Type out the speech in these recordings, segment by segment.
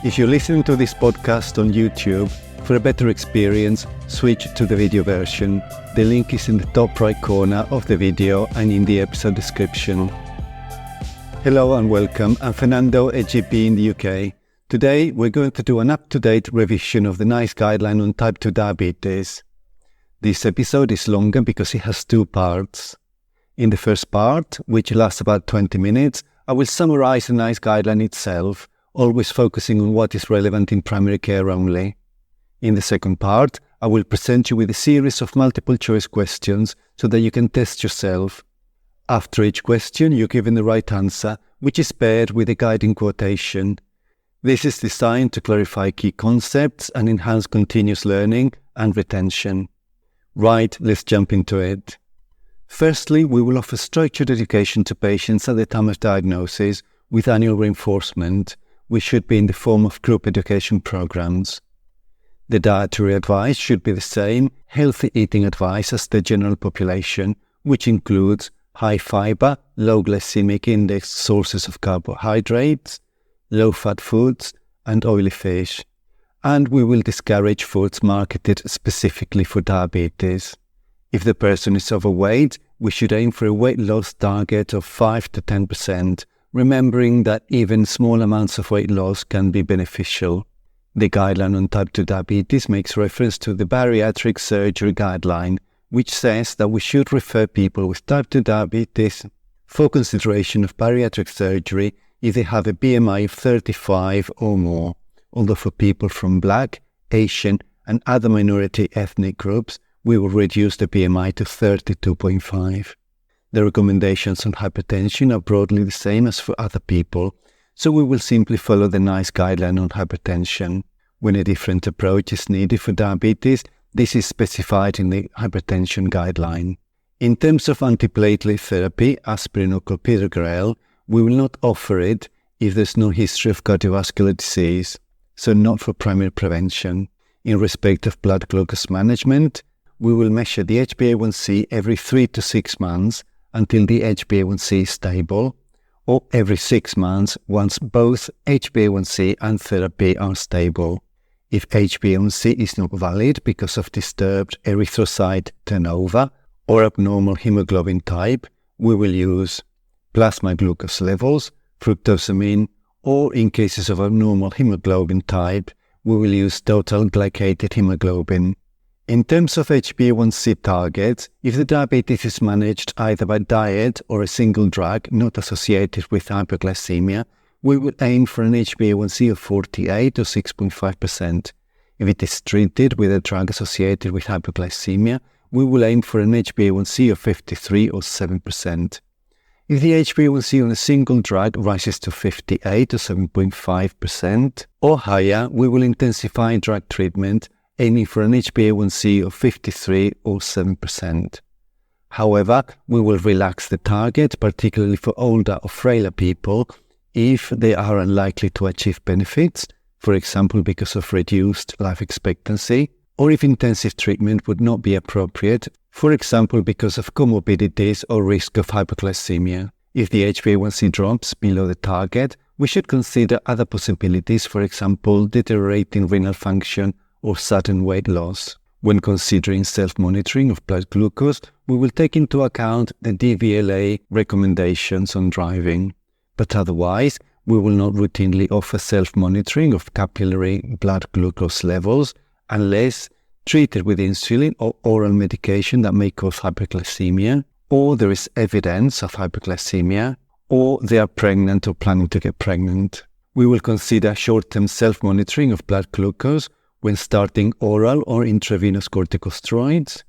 If you're listening to this podcast on YouTube, for a better experience, switch to the video version. The link is in the top right corner of the video and in the episode description. Hello and welcome. I'm Fernando, a GP in the UK. Today we're going to do an up-to-date revision of the NICE guideline on type 2 diabetes. This episode is longer because it has two parts. In the first part, which lasts about 20 minutes, I will summarize the NICE guideline itself, always focusing on what is relevant in primary care only. In the second part, I will present you with a series of multiple choice questions so that you can test yourself. After each question, you're given the right answer, which is paired with a guiding quotation. This is designed to clarify key concepts and enhance continuous learning and retention. Right, let's jump into it. Firstly, we will offer structured education to patients at the time of diagnosis with annual reinforcement, which should be in the form of group education programs. The dietary advice should be the same healthy eating advice as the general population, which includes high fiber, low glycemic index sources of carbohydrates, low-fat foods, and oily fish. And we will discourage foods marketed specifically for diabetes. If the person is overweight, we should aim for a weight loss target of 5 to 10%, remembering that even small amounts of weight loss can be beneficial. The guideline on type 2 diabetes makes reference to the bariatric surgery guideline, which says that we should refer people with type 2 diabetes for consideration of bariatric surgery if they have a BMI of 35 or more, although for people from Black, Asian and other minority ethnic groups, we will reduce the BMI to 32.5. The recommendations on hypertension are broadly the same as for other people, so we will simply follow the NICE guideline on hypertension. When a different approach is needed for diabetes, this is specified in the hypertension guideline. In terms of antiplatelet therapy, aspirin or clopidogrel, we will not offer it if there's no history of cardiovascular disease, so not for primary prevention. In respect of blood glucose management, we will measure the HbA1c every 3 to 6 months until the HbA1c is stable, or every 6 months once both HbA1c and therapy are stable. If HbA1c is not valid because of disturbed erythrocyte turnover or abnormal hemoglobin type, we will use plasma glucose levels, fructosamine, or in cases of abnormal hemoglobin type, we will use total glycated hemoglobin. In terms of HbA1c targets, if the diabetes is managed either by diet or a single drug not associated with hypoglycemia, we would aim for an HbA1c of 48 or 6.5%. If it is treated with a drug associated with hypoglycemia, we will aim for an HbA1c of 53 or 7%. If the HbA1c on a single drug rises to 58 or 7.5% or higher, we will intensify drug treatment, aiming for an HbA1c of 53 or 7%. However, we will relax the target, particularly for older or frailer people, if they are unlikely to achieve benefits, for example because of reduced life expectancy, or if intensive treatment would not be appropriate, for example because of comorbidities or risk of hypoglycemia. If the HbA1c drops below the target, we should consider other possibilities, for example deteriorating renal function or sudden weight loss. When considering self-monitoring of blood glucose, we will take into account the DVLA recommendations on driving. But otherwise, we will not routinely offer self-monitoring of capillary blood glucose levels unless treated with insulin or oral medication that may cause hyperglycemia, or there is evidence of hyperglycemia, or they are pregnant or planning to get pregnant. We will consider short-term self-monitoring of blood glucose when starting oral or intravenous corticosteroids,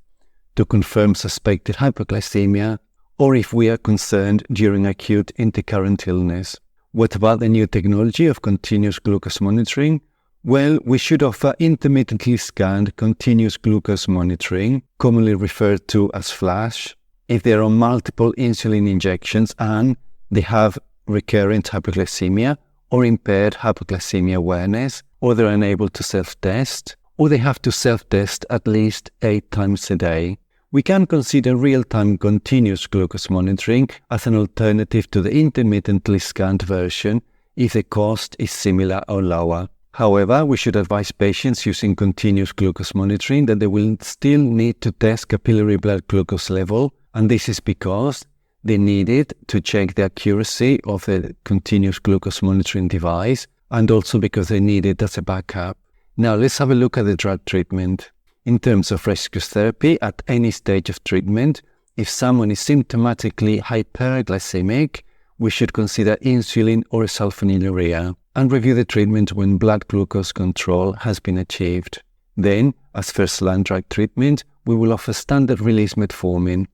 to confirm suspected hypoglycemia, or if we are concerned during acute intercurrent illness. What about the new technology of continuous glucose monitoring? Well, we should offer intermittently scanned continuous glucose monitoring, commonly referred to as FLASH, if they are on multiple insulin injections and they have recurrent hypoglycemia or impaired hypoglycemia awareness, or they're unable to self-test, or they have to self-test at least 8 times a day. We can consider real-time continuous glucose monitoring as an alternative to the intermittently scanned version if the cost is similar or lower. However, we should advise patients using continuous glucose monitoring that they will still need to test capillary blood glucose level, and this is because they need it to check the accuracy of the continuous glucose monitoring device, and also because they need it as a backup. Now let's have a look at the drug treatment. In terms of rescue therapy, at any stage of treatment, if someone is symptomatically hyperglycemic, we should consider insulin or sulfonylurea and review the treatment when blood glucose control has been achieved. Then, as first-line drug treatment, we will offer standard-release metformin.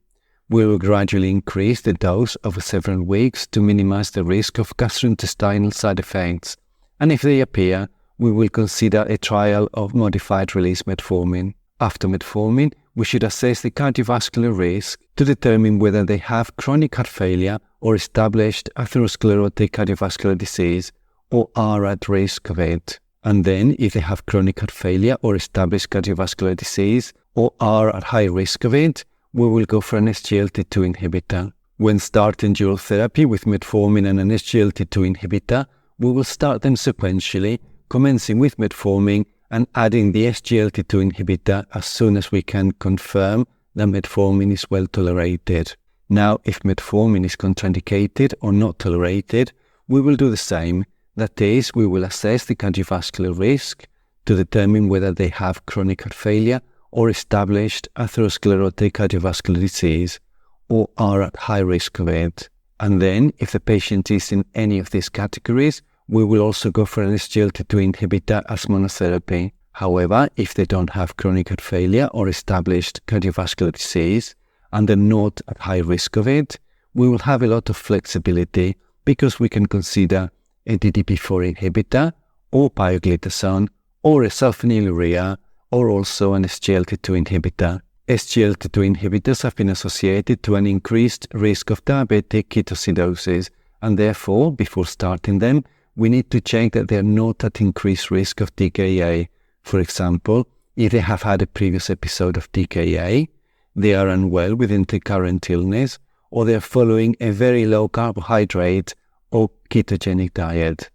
We will gradually increase the dose over several weeks to minimize the risk of gastrointestinal side effects, and if they appear, we will consider a trial of modified-release metformin. After metformin, we should assess the cardiovascular risk to determine whether they have chronic heart failure or established atherosclerotic cardiovascular disease, or are at risk of it. And then, if they have chronic heart failure or established cardiovascular disease, or are at high risk of it, we will go for an SGLT2 inhibitor. When starting dual therapy with metformin and an SGLT2 inhibitor, we will start them sequentially, commencing with metformin and adding the SGLT2 inhibitor as soon as we can confirm that metformin is well tolerated. Now, if metformin is contraindicated or not tolerated, we will do the same. That is, we will assess the cardiovascular risk to determine whether they have chronic heart failure or established atherosclerotic cardiovascular disease, or are at high risk of it. And then, if the patient is in any of these categories, we will also go for an SGLT2 inhibitor as monotherapy. However, if they don't have chronic heart failure or established cardiovascular disease, and they're not at high risk of it, we will have a lot of flexibility because we can consider a DPP-4 inhibitor, or pioglitazone, or a sulfonylurea, or also an SGLT2 inhibitor. SGLT2 inhibitors have been associated to an increased risk of diabetic ketoacidosis, and therefore, before starting them, we need to check that they are not at increased risk of DKA. For example, if they have had a previous episode of DKA, they are unwell within the current illness, or they are following a very low carbohydrate or ketogenic diet.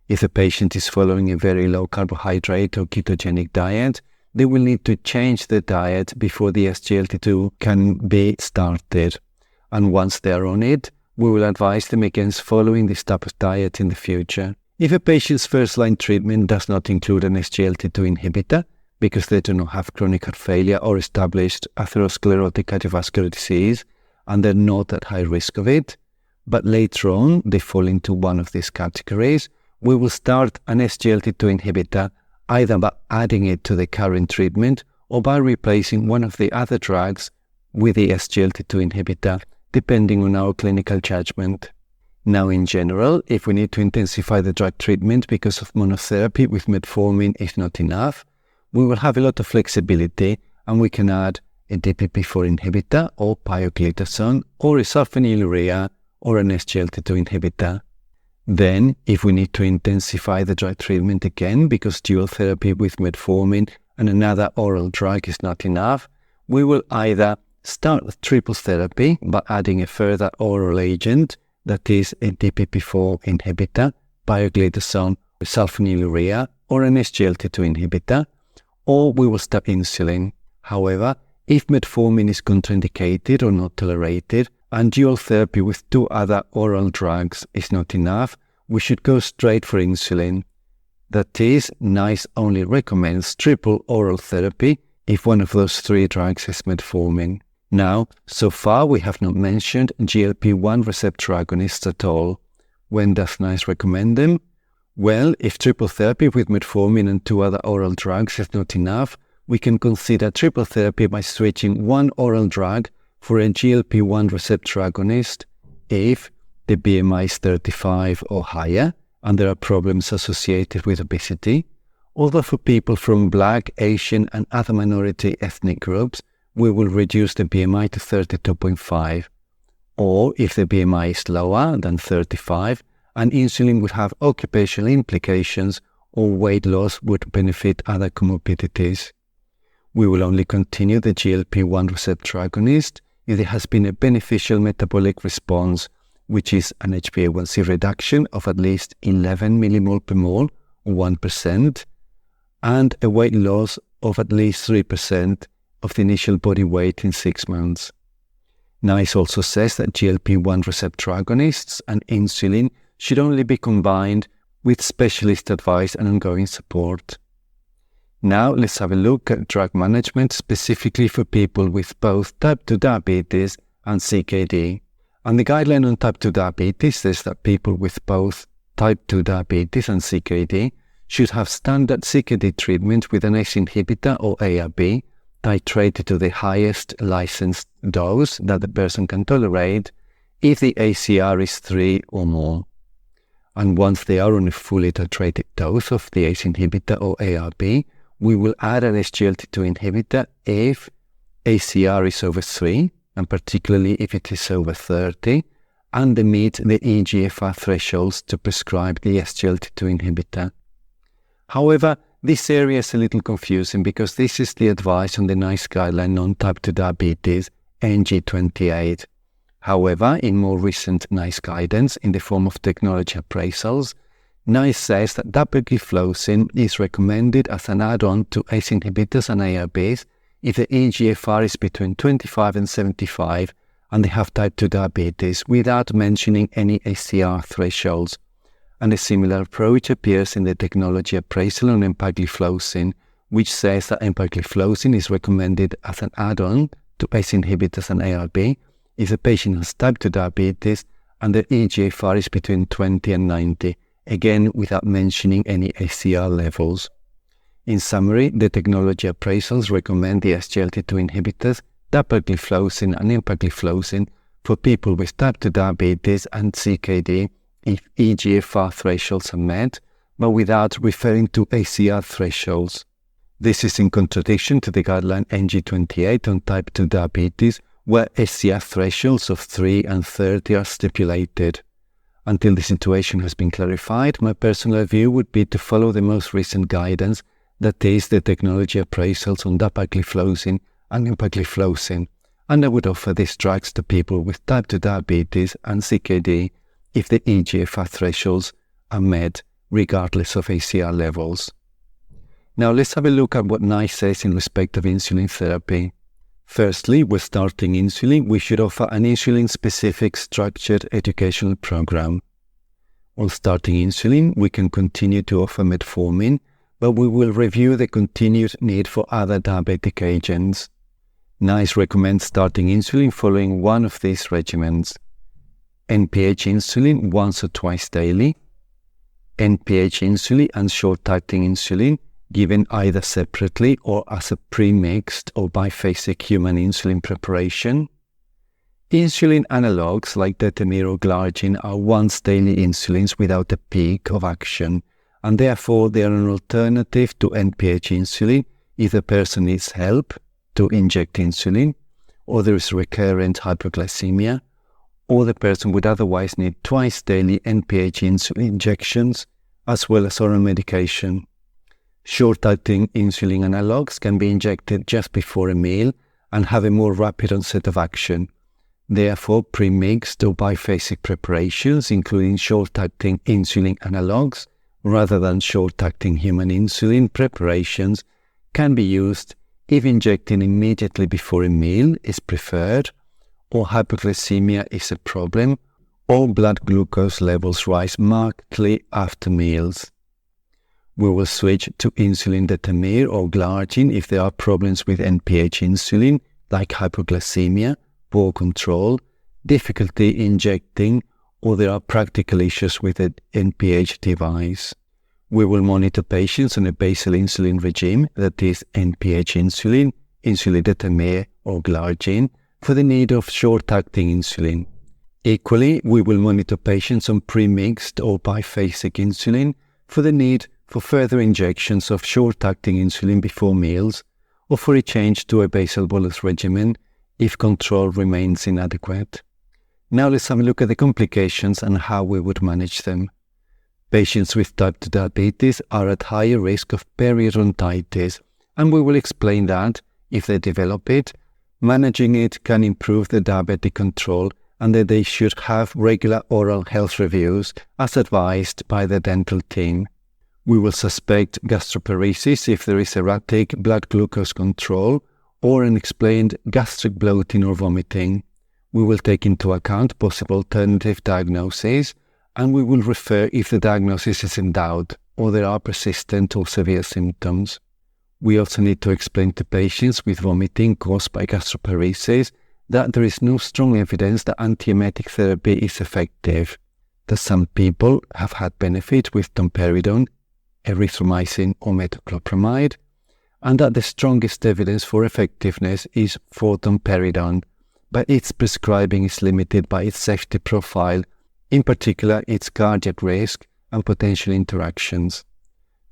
If a patient is following a very low carbohydrate or ketogenic diet, they will need to change the diet before the SGLT2 can be started. And once they are on it, we will advise them against following this type of diet in the future. If a patient's first-line treatment does not include an SGLT2 inhibitor, because they do not have chronic heart failure or established atherosclerotic cardiovascular disease, and they're not at high risk of it, but later on they fall into one of these categories, we will start an SGLT2 inhibitor either by adding it to the current treatment or by replacing one of the other drugs with the SGLT2 inhibitor, depending on our clinical judgment. Now, in general, if we need to intensify the drug treatment because of monotherapy with metformin is not enough, we will have a lot of flexibility and we can add a DPP-4 inhibitor or pioglitazone or a sulfonylurea or an SGLT2 inhibitor. Then, if we need to intensify the drug treatment again because dual therapy with metformin and another oral drug is not enough, we will either start triple therapy by adding a further oral agent, that is a DPP-4 inhibitor, pioglitazone, sulfonylurea, or an SGLT2 inhibitor, or we will stop insulin. However, if metformin is contraindicated or not tolerated, and dual therapy with two other oral drugs is not enough, we should go straight for insulin. That is, NICE only recommends triple oral therapy if one of those three drugs is metformin. Now, so far we have not mentioned GLP-1 receptor agonists at all. When does NICE recommend them? Well, if triple therapy with metformin and two other oral drugs is not enough, we can consider triple therapy by switching one oral drug for a GLP-1 receptor agonist if the BMI is 35 or higher and there are problems associated with obesity, although for people from Black, Asian and other minority ethnic groups, we will reduce the BMI to 32.5. Or if the BMI is lower than 35 and insulin would have occupational implications or weight loss would benefit other comorbidities. We will only continue the GLP-1 receptor agonist if there has been a beneficial metabolic response, which is an HbA1c reduction of at least 11 millimole per mole 1%, and a weight loss of at least 3% of the initial body weight in 6 months. NICE also says that GLP-1 receptor agonists and insulin should only be combined with specialist advice and ongoing support. Now let's have a look at drug management specifically for people with both type 2 diabetes and CKD. And the guideline on type 2 diabetes says that people with both type 2 diabetes and CKD should have standard CKD treatment with an ACE inhibitor or ARB titrated to the highest licensed dose that the person can tolerate if the ACR is 3 or more. And once they are on a fully titrated dose of the ACE inhibitor or ARB, we will add an SGLT2 inhibitor if ACR is over 3, and particularly if it is over 30, and they meet the eGFR thresholds to prescribe the SGLT2 inhibitor. However, this area is a little confusing because this is the advice on the NICE guideline on type 2 diabetes, NG28. However, in more recent NICE guidance in the form of technology appraisals, NICE says that dapagliflozin is recommended as an add-on to ACE inhibitors and ARBs if the eGFR is between 25 and 75 and they have type 2 diabetes without mentioning any ACR thresholds. And a similar approach appears in the technology appraisal on empagliflozin, which says that empagliflozin is recommended as an add-on to ACE inhibitors and ARB if the patient has type 2 diabetes and the eGFR is between 20 and 90, again without mentioning any ACR levels. In summary, the technology appraisals recommend the SGLT2 inhibitors, dapagliflozin and empagliflozin for people with type 2 diabetes and CKD if eGFR thresholds are met, but without referring to ACR thresholds. This is in contradiction to the guideline NG28 on type 2 diabetes, where ACR thresholds of 3 and 30 are stipulated. Until the situation has been clarified, my personal view would be to follow the most recent guidance, that is the technology appraisals on dapagliflozin and empagliflozin, and I would offer these drugs to people with type 2 diabetes and CKD if the eGFR thresholds are met regardless of ACR levels. Now let's have a look at what NICE says in respect of insulin therapy. Firstly, when starting insulin, we should offer an insulin-specific structured educational program. On starting insulin, we can continue to offer metformin, but we will review the continued need for other diabetic agents. NICE recommends starting insulin following one of these regimens: NPH insulin once or twice daily, NPH insulin and short-acting insulin given either separately or as a pre-mixed or biphasic human insulin preparation. Insulin analogues like detemir or glargine are once-daily insulins without a peak of action, and therefore they are an alternative to NPH insulin if the person needs help to inject insulin, or there is recurrent hypoglycemia, or the person would otherwise need twice-daily NPH insulin injections as well as oral medication. Short-acting insulin analogues can be injected just before a meal and have a more rapid onset of action. Therefore, pre-mixed or biphasic preparations, including short-acting insulin analogues, rather than short-acting human insulin preparations, can be used if injecting immediately before a meal is preferred, or hypoglycemia is a problem, or blood glucose levels rise markedly after meals. We will switch to insulin detemir or glargine if there are problems with NPH insulin, like hypoglycemia, poor control, difficulty injecting, or there are practical issues with the NPH device. We will monitor patients on a basal insulin regime, that is NPH insulin, insulin detemir or glargine, for the need of short-acting insulin. Equally, we will monitor patients on pre-mixed or biphasic insulin for the need for further injections of short-acting insulin before meals, or for a change to a basal bolus regimen if control remains inadequate. Now let's have a look at the complications and how we would manage them. Patients with type 2 diabetes are at higher risk of periodontitis, and we will explain that, if they develop it, managing it can improve the diabetic control and that they should have regular oral health reviews as advised by the dental team. We will suspect gastroparesis if there is erratic blood glucose control or unexplained gastric bloating or vomiting. We will take into account possible alternative diagnoses, and we will refer if the diagnosis is in doubt or there are persistent or severe symptoms. We also need to explain to patients with vomiting caused by gastroparesis that there is no strong evidence that antiemetic therapy is effective, that some people have had benefit with domperidone, erythromycin or metoclopramide, and that the strongest evidence for effectiveness is for domperidone, but its prescribing is limited by its safety profile, in particular its cardiac risk and potential interactions.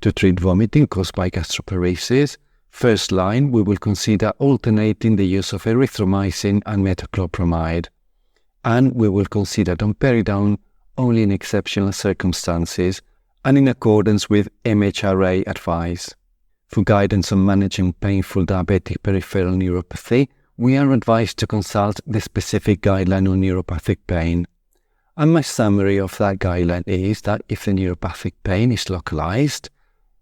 To treat vomiting caused by gastroparesis, first line we will consider alternating the use of erythromycin and metoclopramide, and we will consider domperidone only in exceptional circumstances and in accordance with MHRA advice. For guidance on managing painful diabetic peripheral neuropathy, we are advised to consult the specific guideline on neuropathic pain. And my summary of that guideline is that if the neuropathic pain is localized,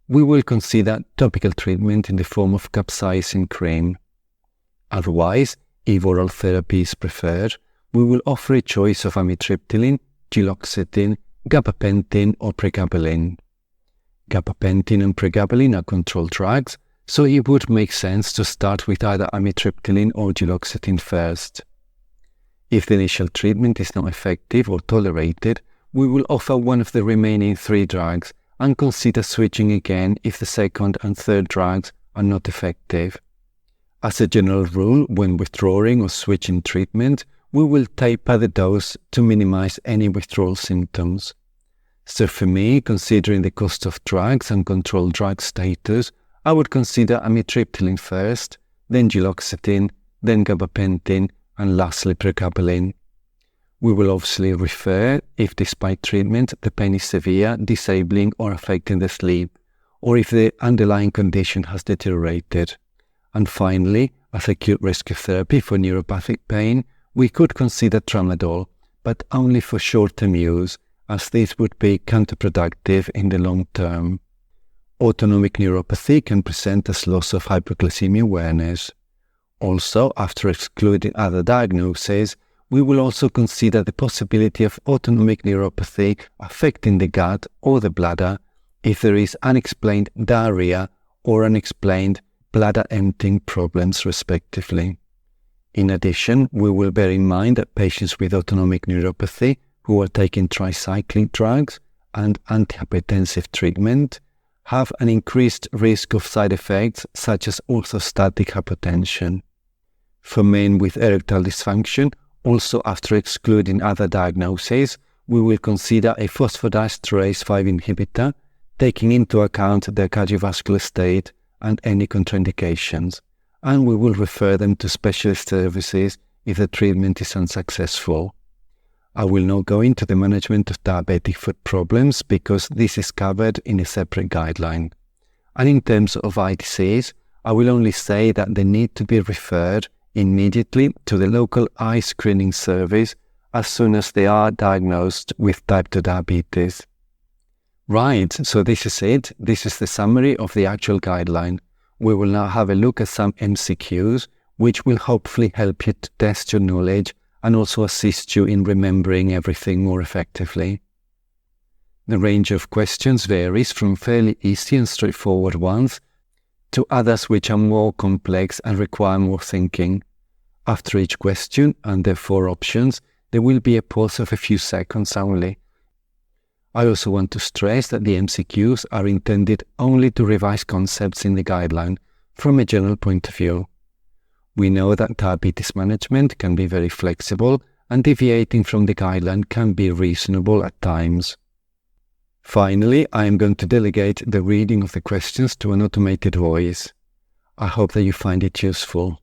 we will consider topical treatment in the form of capsaicin cream. Otherwise, if oral therapy is preferred, we will offer a choice of amitriptyline, duloxetine, gabapentin or pregabalin. Gabapentin and pregabalin are controlled drugs, so it would make sense to start with either amitriptyline or duloxetine first. If the initial treatment is not effective or tolerated, we will offer one of the remaining 3 drugs and consider switching again if the second and third drugs are not effective. As a general rule, when withdrawing or switching treatment, we will taper the dose to minimize any withdrawal symptoms. So for me, considering the cost of drugs and controlled drug status, I would consider amitriptyline first, then duloxetine, then gabapentin, and lastly pregabalin. We will obviously refer if despite treatment the pain is severe, disabling or affecting the sleep, or if the underlying condition has deteriorated. And finally, as acute rescue therapy for neuropathic pain, we could consider tramadol, but only for short-term use, as this would be counterproductive in the long term. Autonomic neuropathy can present as loss of hypoglycemia awareness. Also, after excluding other diagnoses, we will also consider the possibility of autonomic neuropathy affecting the gut or the bladder if there is unexplained diarrhea or unexplained bladder emptying problems respectively. In addition, we will bear in mind that patients with autonomic neuropathy who are taking tricyclic drugs and antihypertensive treatment have an increased risk of side effects such as orthostatic hypotension. For men with erectile dysfunction, also after excluding other diagnoses, we will consider a phosphodiesterase 5 inhibitor, taking into account their cardiovascular state and any contraindications, and we will refer them to specialist services if the treatment is unsuccessful. I will not go into the management of diabetic foot problems because this is covered in a separate guideline. And in terms of eye disease, I will only say that they need to be referred immediately to the local eye screening service as soon as they are diagnosed with type 2 diabetes. Right, so this is it. This is the summary of the actual guideline. We will now have a look at some MCQs, which will hopefully help you to test your knowledge and also assist you in remembering everything more effectively. The range of questions varies from fairly easy and straightforward ones to others which are more complex and require more thinking. After each question and their 4 options, there will be a pause of a few seconds only. I also want to stress that the MCQs are intended only to revise concepts in the guideline from a general point of view. We know that diabetes management can be very flexible and deviating from the guideline can be reasonable at times. Finally, I am going to delegate the reading of the questions to an automated voice. I hope that you find it useful.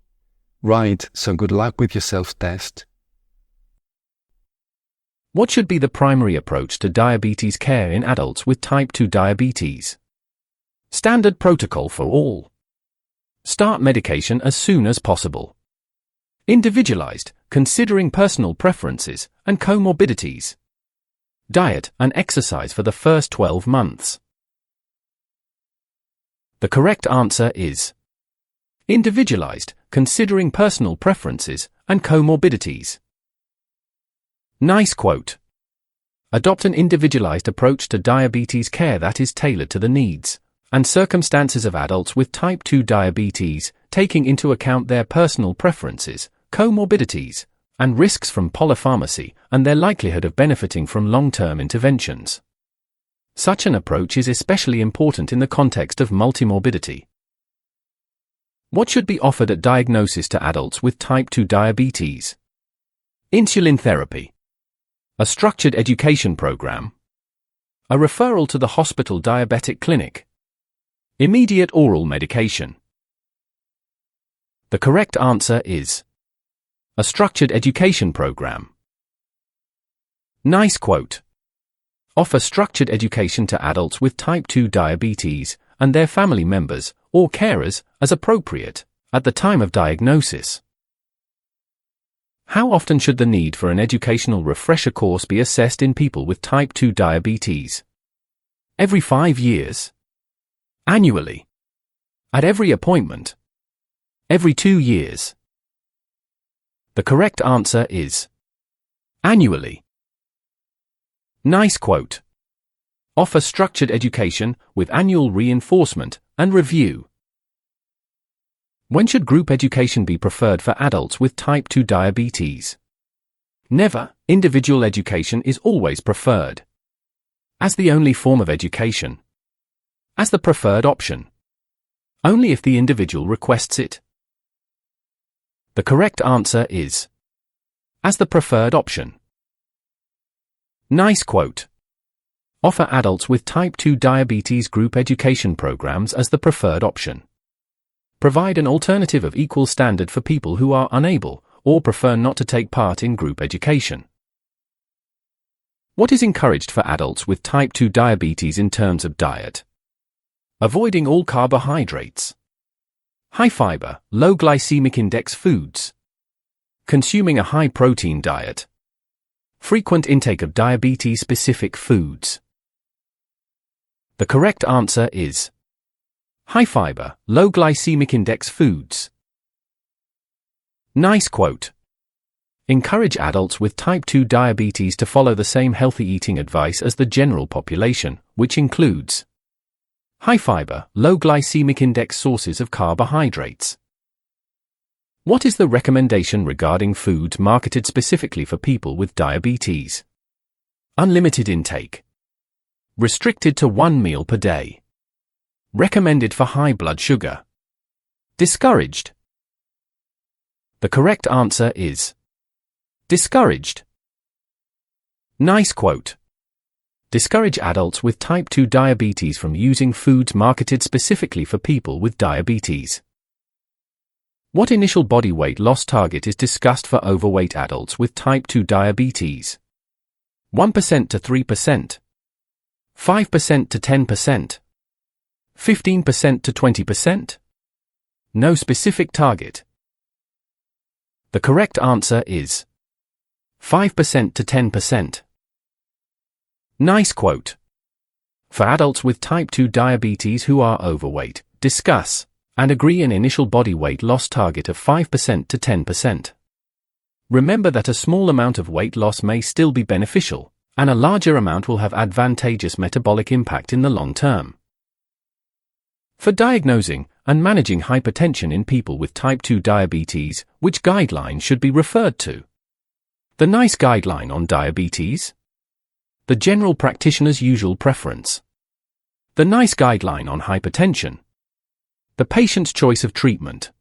Right, so good luck with your self-test. What should be the primary approach to diabetes care in adults with type 2 diabetes? Standard protocol for all. Start medication as soon as possible. Individualized, considering personal preferences and comorbidities. Diet and exercise for the first 12 months. The correct answer is individualized, considering personal preferences and comorbidities. Nice quote. Adopt an individualized approach to diabetes care that is tailored to the needs and circumstances of adults with type 2 diabetes, taking into account their personal preferences, comorbidities, and risks from polypharmacy and their likelihood of benefiting from long-term interventions. Such an approach is especially important in the context of multimorbidity. What should be offered at diagnosis to adults with type 2 diabetes? Insulin therapy. A structured education program. A referral to the hospital diabetic clinic. Immediate oral medication. The correct answer is a structured education program. Nice quote. Offer structured education to adults with type 2 diabetes and their family members or carers as appropriate at the time of diagnosis. How often should the need for an educational refresher course be assessed in people with type 2 diabetes? Every 5 years? Annually? At every appointment? Every 2 years? The correct answer is annually. Nice quote. Offer structured education with annual reinforcement and review. When should group education be preferred for adults with type 2 diabetes? Never. Individual education is always preferred. As the only form of education. As the preferred option. Only if the individual requests it. The correct answer is as the preferred option. Nice quote. Offer adults with type 2 diabetes group education programs as the preferred option. Provide an alternative of equal standard for people who are unable or prefer not to take part in group education. What is encouraged for adults with type 2 diabetes in terms of diet? Avoiding all carbohydrates. High fiber, low glycemic index foods. Consuming a high protein diet. Frequent intake of diabetes-specific foods. The correct answer is high fiber, low glycemic index foods. Nice quote. Encourage adults with type 2 diabetes to follow the same healthy eating advice as the general population, which includes high fiber, low glycemic index sources of carbohydrates. What is the recommendation regarding foods marketed specifically for people with diabetes? Unlimited intake. Restricted to 1 meal per day. Recommended for high blood sugar. Discouraged. The correct answer is discouraged. Nice quote. Discourage adults with type 2 diabetes from using foods marketed specifically for people with diabetes. What initial body weight loss target is discussed for overweight adults with type 2 diabetes? 1% to 3%. 5% to 10%. 15% to 20%. No specific target. The correct answer is 5% to 10%. Nice quote. For adults with type 2 diabetes who are overweight, discuss and agree an initial body weight loss target of 5% to 10%. Remember that a small amount of weight loss may still be beneficial, and a larger amount will have advantageous metabolic impact in the long term. For diagnosing and managing hypertension in people with type 2 diabetes, which guideline should be referred to? The NICE Guideline on Diabetes? The General Practitioner's Usual Preference? The NICE Guideline on Hypertension? The Patient's Choice of Treatment?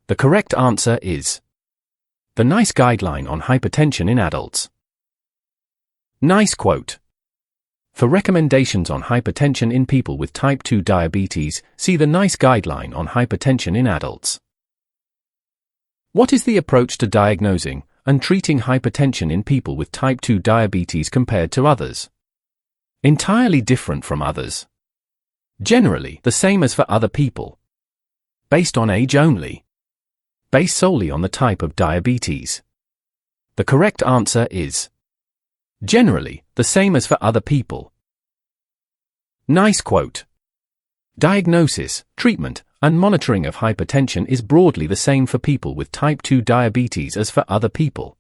The correct answer is the NICE Guideline on Hypertension in Adults. Nice quote. For recommendations on hypertension in people with type 2 diabetes, see the NICE Guideline on Hypertension in Adults. What is the approach to diagnosing and treating hypertension in people with type 2 diabetes compared to others? Entirely different from others. Generally the same as for other people. Based on age only. Based solely on the type of diabetes. The correct answer is generally the same as for other people. Nice quote. Diagnosis, treatment, and monitoring of hypertension is broadly the same for people with type 2 diabetes as for other people.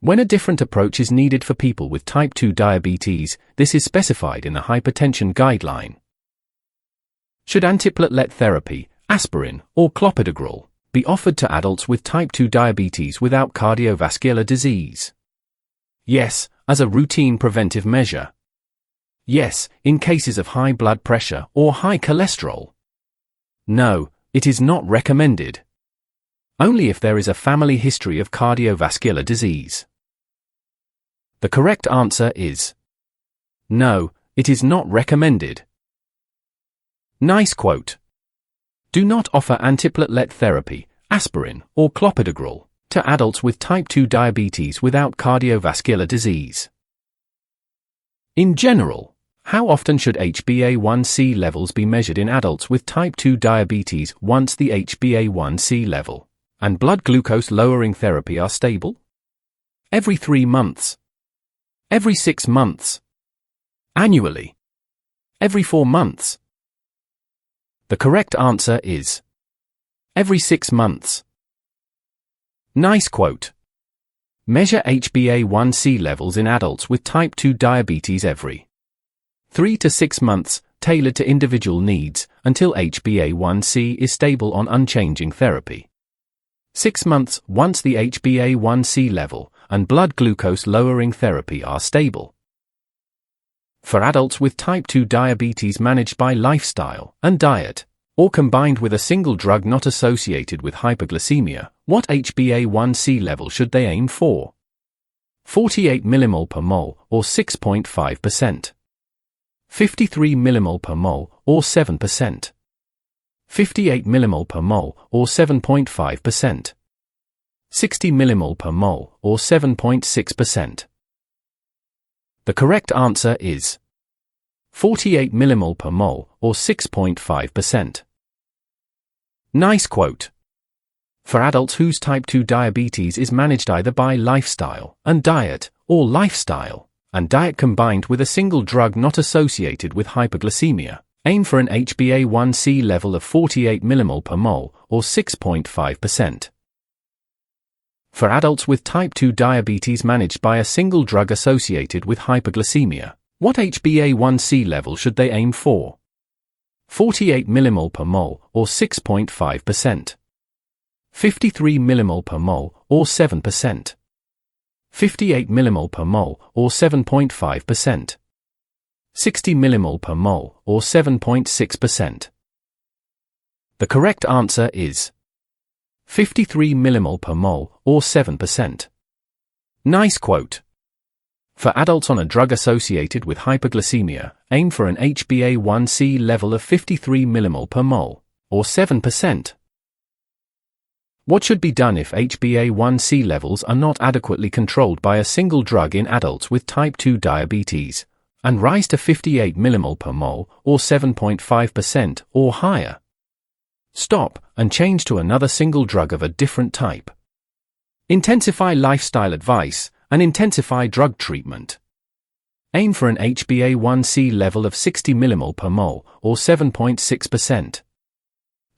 When a different approach is needed for people with type 2 diabetes, this is specified in the hypertension guideline. Should antiplatelet therapy, aspirin, or clopidogrel, be offered to adults with type 2 diabetes without cardiovascular disease? Yes, as a routine preventive measure. Yes, in cases of high blood pressure or high cholesterol. No, it is not recommended. Only if there is a family history of cardiovascular disease. The correct answer is no, it is not recommended. Nice quote. Do not offer antiplatelet therapy, aspirin, or clopidogrel to adults with type 2 diabetes without cardiovascular disease. In general, how often should HbA1c levels be measured in adults with type 2 diabetes once the HbA1c level and blood glucose lowering therapy are stable? Every 3 months. Every 6 months. Annually. Every 4 months. The correct answer is every 6 months. Nice quote. Measure HbA1c levels in adults with type 2 diabetes every 3 to 6 months, tailored to individual needs, until HbA1c is stable on unchanging therapy. 6 months once the HbA1c level and blood glucose lowering therapy are stable. For adults with type 2 diabetes managed by lifestyle and diet, or combined with a single drug not associated with hyperglycemia, what HbA1c level should they aim for? 48 mmol per mole, or 6.5%. 53 mmol per mole, or 7%. 58 mmol per mole, or 7.5%. 60 mmol per mole, or 7.6%. The correct answer is 48 mmol per mole, or 6.5%. Nice quote. For adults whose type 2 diabetes is managed either by lifestyle and diet, or lifestyle and diet combined with a single drug not associated with hyperglycemia, aim for an HbA1c level of 48 mmol per mole, or 6.5%. For adults with type 2 diabetes managed by a single drug associated with hyperglycemia, what HbA1c level should they aim for? 48 mmol per mole, or 6.5%. 53 mmol per mole, or 7%. 58 mmol per mole, or 7.5%. 60 mmol per mole, or 7.6%. The correct answer is 53 mmol per mole, or 7%. Nice quote. For adults on a drug associated with hyperglycemia, aim for an HbA1c level of 53 mmol per mole, or 7%. What should be done if HbA1c levels are not adequately controlled by a single drug in adults with type 2 diabetes, and rise to 58 mmol per mole, or 7.5% or higher? Stop and change to another single drug of a different type. Intensify lifestyle advice and intensify drug treatment. Aim for an HbA1c level of 60 mmol per mole, or 7.6%.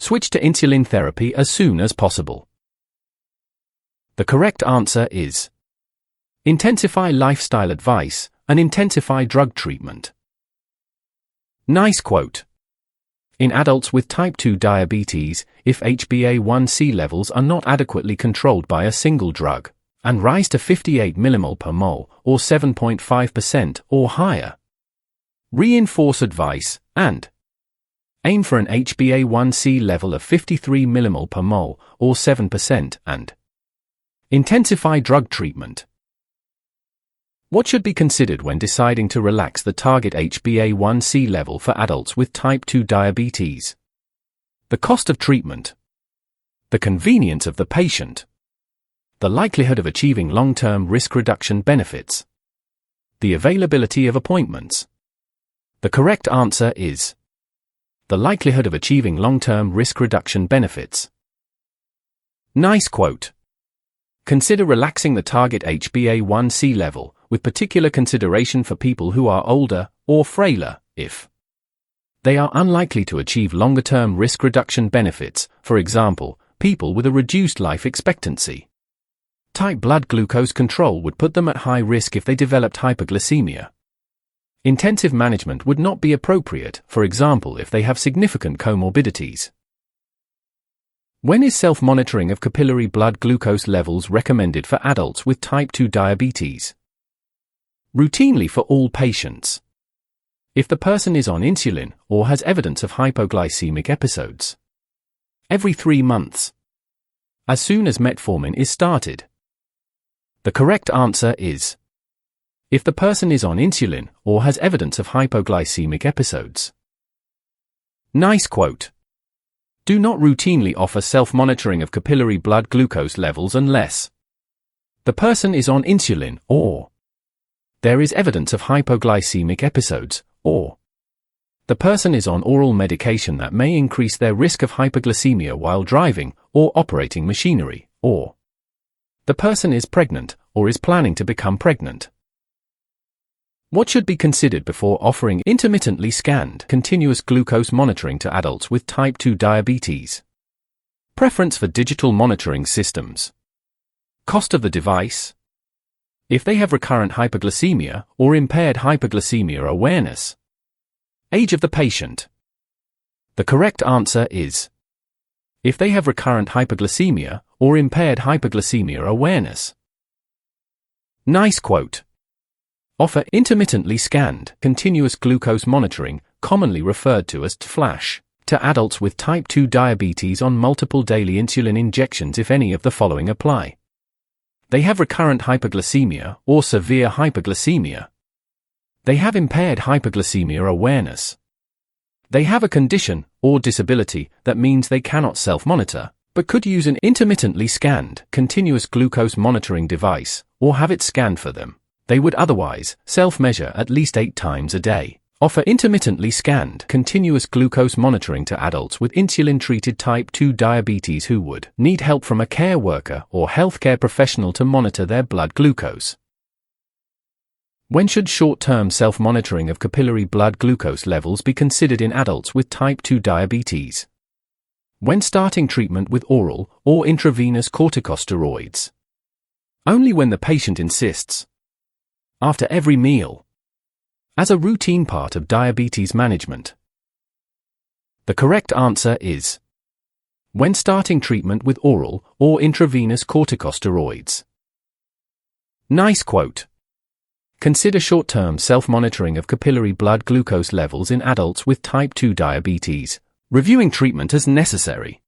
Switch to insulin therapy as soon as possible. The correct answer is intensify lifestyle advice and intensify drug treatment. Nice quote. In adults with type 2 diabetes, if HbA1c levels are not adequately controlled by a single drug, and rise to 58 mmol per mole, or 7.5% or higher, reinforce advice and aim for an HbA1c level of 53 mmol per mole, or 7%, and intensify drug treatment. What should be considered when deciding to relax the target HbA1c level for adults with type 2 diabetes? The cost of treatment, the convenience of the patient, the likelihood of achieving long-term risk reduction benefits, the availability of appointments. The correct answer is the likelihood of achieving long-term risk reduction benefits. Nice quote. Consider relaxing the target HbA1c level, with particular consideration for people who are older or frailer, if They are unlikely to achieve longer-term risk reduction benefits, for example, people with a reduced life expectancy. Tight blood glucose control would put them at high risk if they developed hypoglycemia. Intensive management would not be appropriate, for example, if they have significant comorbidities. When is self-monitoring of capillary blood glucose levels recommended for adults with type 2 diabetes? Routinely for all patients. If the person is on insulin or has evidence of hypoglycemic episodes. Every 3 months. As soon as metformin is started. The correct answer is if the person is on insulin or has evidence of hypoglycemic episodes. Nice quote. Do not routinely offer self-monitoring of capillary blood glucose levels unless the person is on insulin or there is evidence of hypoglycemic episodes, or the person is on oral medication that may increase their risk of hypoglycemia while driving or operating machinery, or the person is pregnant or is planning to become pregnant. What should be considered before offering intermittently scanned continuous glucose monitoring to adults with type 2 diabetes? Preference for digital monitoring systems. Cost of the device. If they have recurrent hypoglycemia or impaired hypoglycemia awareness. Age of the patient. The correct answer is if they have recurrent hypoglycemia or impaired hypoglycemia awareness. Nice quote. Offer intermittently scanned continuous glucose monitoring, commonly referred to as TFLASH, to adults with type 2 diabetes on multiple daily insulin injections if any of the following apply. They have recurrent hypoglycemia or severe hypoglycemia. They have impaired hypoglycemia awareness. They have a condition or disability that means they cannot self-monitor, but could use an intermittently scanned continuous glucose monitoring device, or have it scanned for them. They would otherwise self-measure at least 8 times a day. Offer intermittently scanned continuous glucose monitoring to adults with insulin-treated type 2 diabetes who would need help from a care worker or healthcare professional to monitor their blood glucose. When should short-term self-monitoring of capillary blood glucose levels be considered in adults with type 2 diabetes? When starting treatment with oral or intravenous corticosteroids. Only when the patient insists. After every meal. As a routine part of diabetes management. The correct answer is when starting treatment with oral or intravenous corticosteroids. Nice quote. Consider short-term self-monitoring of capillary blood glucose levels in adults with type 2 diabetes, reviewing treatment as necessary.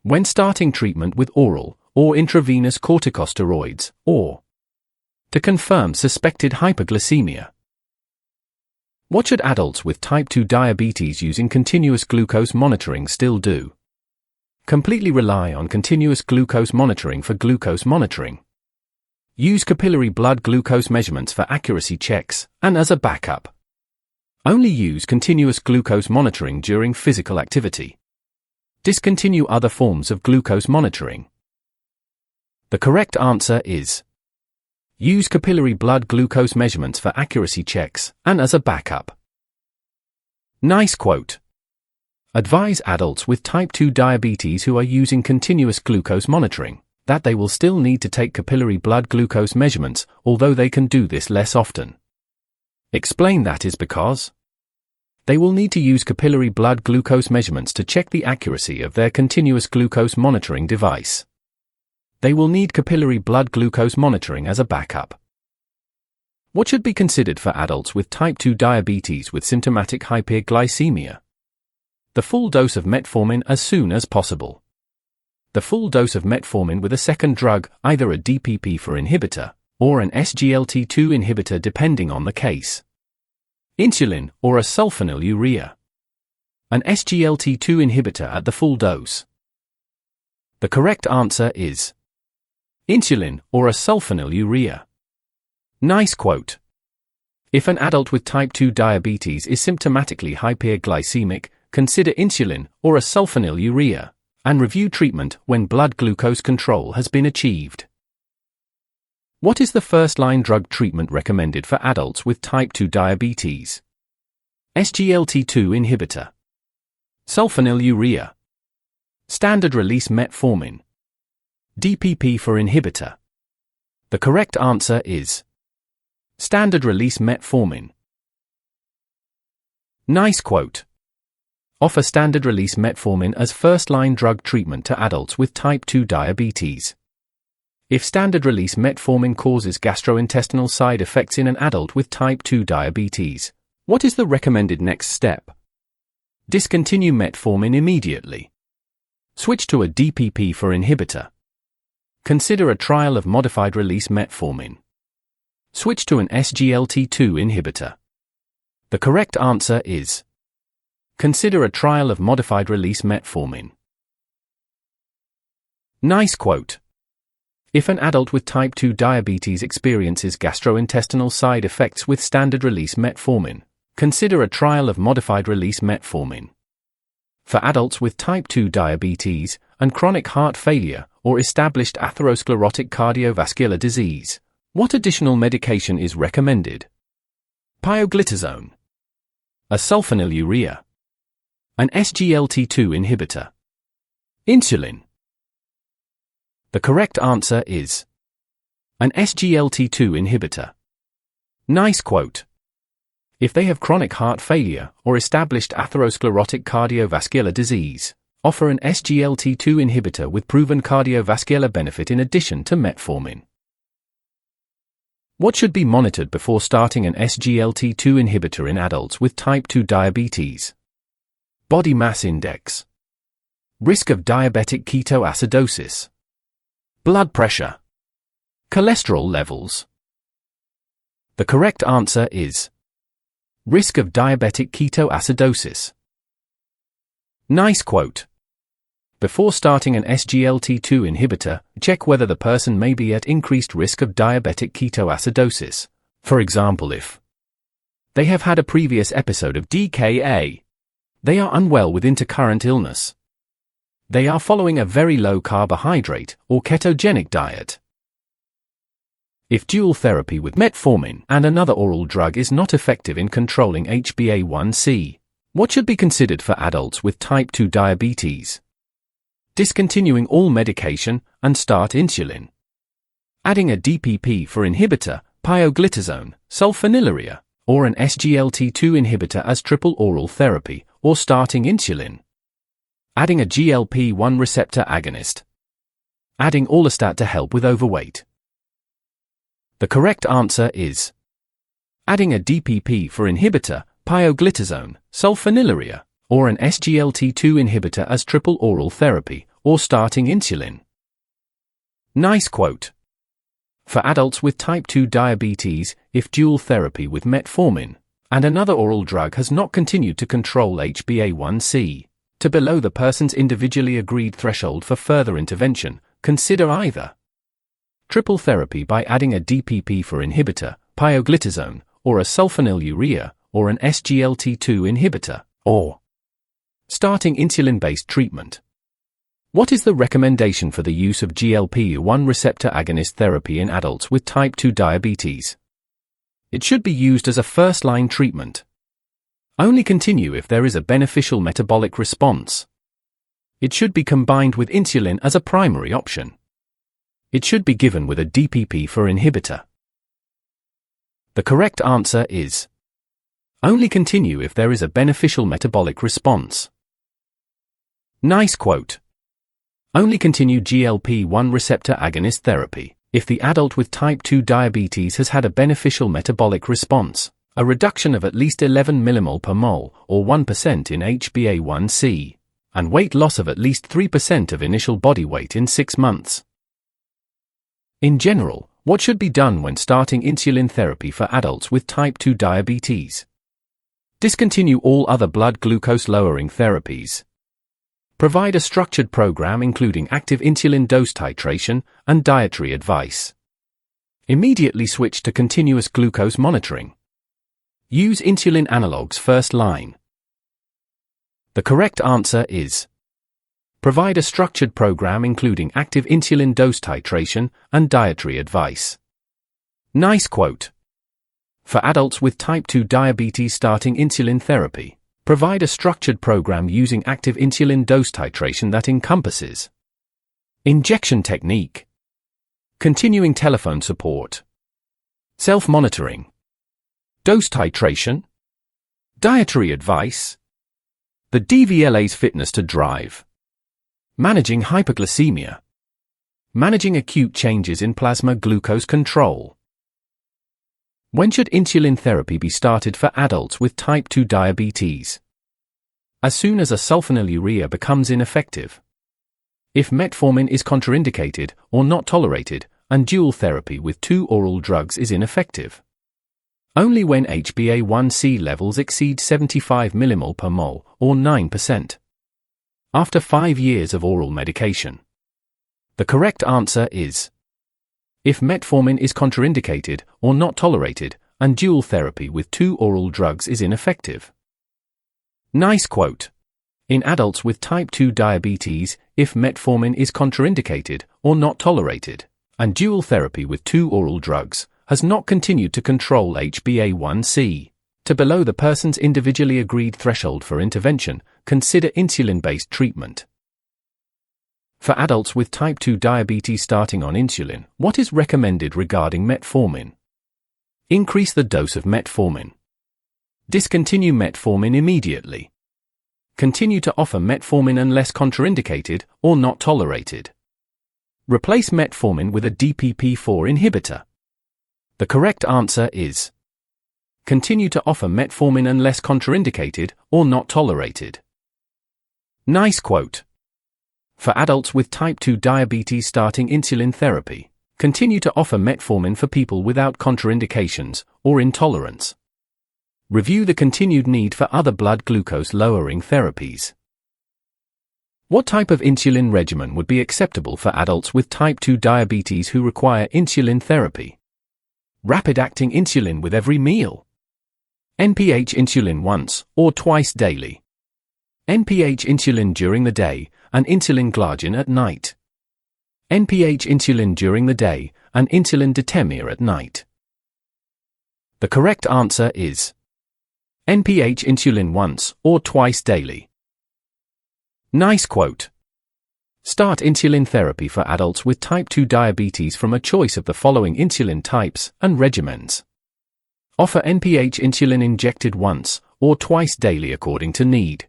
When starting treatment with oral or intravenous corticosteroids, or to confirm suspected hypoglycemia. What should adults with type 2 diabetes using continuous glucose monitoring still do? Completely rely on continuous glucose monitoring for glucose monitoring. Use capillary blood glucose measurements for accuracy checks and as a backup. Only use continuous glucose monitoring during physical activity. Discontinue other forms of glucose monitoring. The correct answer is use capillary blood glucose measurements for accuracy checks and as a backup. Nice quote. Advise adults with type 2 diabetes who are using continuous glucose monitoring that they will still need to take capillary blood glucose measurements, although they can do this less often. Explain that is because they will need to use capillary blood glucose measurements to check the accuracy of their continuous glucose monitoring device. They will need capillary blood glucose monitoring as a backup. What should be considered for adults with type 2 diabetes with symptomatic hyperglycemia? The full dose of metformin as soon as possible. The full dose of metformin with a second drug, either a DPP-4 inhibitor or an SGLT2 inhibitor depending on the case. Insulin or a sulfonylurea. An SGLT2 inhibitor at the full dose. The correct answer is insulin or a sulfonylurea. Nice quote. If an adult with type 2 diabetes is symptomatically hyperglycemic, consider insulin or a sulfonylurea, and review treatment when blood glucose control has been achieved. What is the first-line drug treatment recommended for adults with type 2 diabetes? SGLT2 inhibitor. Sulfonylurea. Standard release metformin. DPP-4 inhibitor. The correct answer is standard release metformin. Nice quote. Offer standard release metformin as first-line drug treatment to adults with type 2 diabetes. If standard release metformin causes gastrointestinal side effects in an adult with type 2 diabetes, what is the recommended next step? Discontinue metformin immediately. Switch to a DPP-4 inhibitor. Consider a trial of modified release metformin. Switch to an SGLT2 inhibitor. The correct answer is consider a trial of modified release metformin. Nice quote. If an adult with type 2 diabetes experiences gastrointestinal side effects with standard release metformin, consider a trial of modified release metformin. For adults with type 2 diabetes and chronic heart failure or established atherosclerotic cardiovascular disease, what additional medication is recommended? Pioglitazone, a sulfonylurea, an SGLT2 inhibitor, insulin. The correct answer is an SGLT2 inhibitor. Nice quote. If they have chronic heart failure or established atherosclerotic cardiovascular disease, offer an SGLT2 inhibitor with proven cardiovascular benefit in addition to metformin. What should be monitored before starting an SGLT2 inhibitor in adults with type 2 diabetes? Body mass index. Risk of diabetic ketoacidosis. Blood pressure. Cholesterol levels. The correct answer is risk of diabetic ketoacidosis. Nice quote. Before starting an SGLT2 inhibitor, check whether the person may be at increased risk of diabetic ketoacidosis. For example, if they have had a previous episode of DKA, they are unwell with intercurrent illness, they are following a very low carbohydrate or ketogenic diet. If dual therapy with metformin and another oral drug is not effective in controlling HbA1c, what should be considered for adults with type 2 diabetes? Discontinuing all medication and start insulin. Adding a DPP-4 inhibitor, pioglitazone, sulfonylurea, or an SGLT2 inhibitor as triple oral therapy, or starting insulin. Adding a GLP-1 receptor agonist. Adding orlistat to help with overweight. The correct answer is adding a DPP-4 inhibitor, pioglitazone, sulfonylurea, or an SGLT2 inhibitor as triple oral therapy, or starting insulin. Nice quote. For adults with type 2 diabetes, if dual therapy with metformin and another oral drug has not continued to control HbA1c to below the person's individually agreed threshold for further intervention, consider either triple therapy by adding a DPP-4 inhibitor, pioglitazone, or a sulfonylurea, or an SGLT2 inhibitor, or starting insulin-based treatment. What is the recommendation for the use of GLP-1 receptor agonist therapy in adults with type 2 diabetes? It should be used as a first-line treatment. Only continue if there is a beneficial metabolic response. It should be combined with insulin as a primary option. It should be given with a DPP-4 inhibitor. The correct answer is only continue if there is a beneficial metabolic response. Nice quote. Only continue GLP-1 receptor agonist therapy if the adult with type 2 diabetes has had a beneficial metabolic response, a reduction of at least 11 millimole per mole or 1% in HbA1c, and weight loss of at least 3% of initial body weight in 6 months. In general, what should be done when starting insulin therapy for adults with type 2 diabetes? Discontinue all other blood glucose lowering therapies. Provide a structured program including active insulin dose titration and dietary advice. Immediately switch to continuous glucose monitoring. Use insulin analogs first line. The correct answer is provide a structured program including active insulin dose titration and dietary advice. Nice quote. For adults with type 2 diabetes starting insulin therapy, provide a structured program using active insulin dose titration that encompasses injection technique, continuing telephone support, self-monitoring, dose titration, dietary advice, the DVLA's fitness to drive, managing hyperglycemia, managing acute changes in plasma glucose control. When should insulin therapy be started for adults with type 2 diabetes? As soon as a sulfonylurea becomes ineffective. If metformin is contraindicated or not tolerated, and dual therapy with 2 oral drugs is ineffective. Only when HbA1c levels exceed 75 mmol per mole, or 9%. After 5 years of oral medication. The correct answer is if metformin is contraindicated or not tolerated, and dual therapy with 2 oral drugs is ineffective. Nice quote. In adults with type 2 diabetes, if metformin is contraindicated or not tolerated, and dual therapy with 2 oral drugs has not continued to control HbA1c to below the person's individually agreed threshold for intervention, consider insulin-based treatment. For adults with type 2 diabetes starting on insulin, what is recommended regarding metformin? Increase the dose of metformin. Discontinue metformin immediately. Continue to offer metformin unless contraindicated or not tolerated. Replace metformin with a DPP-4 inhibitor. The correct answer is continue to offer metformin unless contraindicated or not tolerated. Nice quote. For adults with type 2 diabetes starting insulin therapy, continue to offer metformin for people without contraindications or intolerance. Review the continued need for other blood glucose lowering therapies. What type of insulin regimen would be acceptable for adults with type 2 diabetes who require insulin therapy? Rapid-acting insulin with every meal. NPH insulin once or twice daily. NPH insulin during the day and insulin glargine at night. NPH insulin during the day and insulin detemir at night. The correct answer is NPH insulin once or twice daily. Nice quote. Start insulin therapy for adults with type 2 diabetes from a choice of the following insulin types and regimens. Offer NPH insulin injected once or twice daily according to need.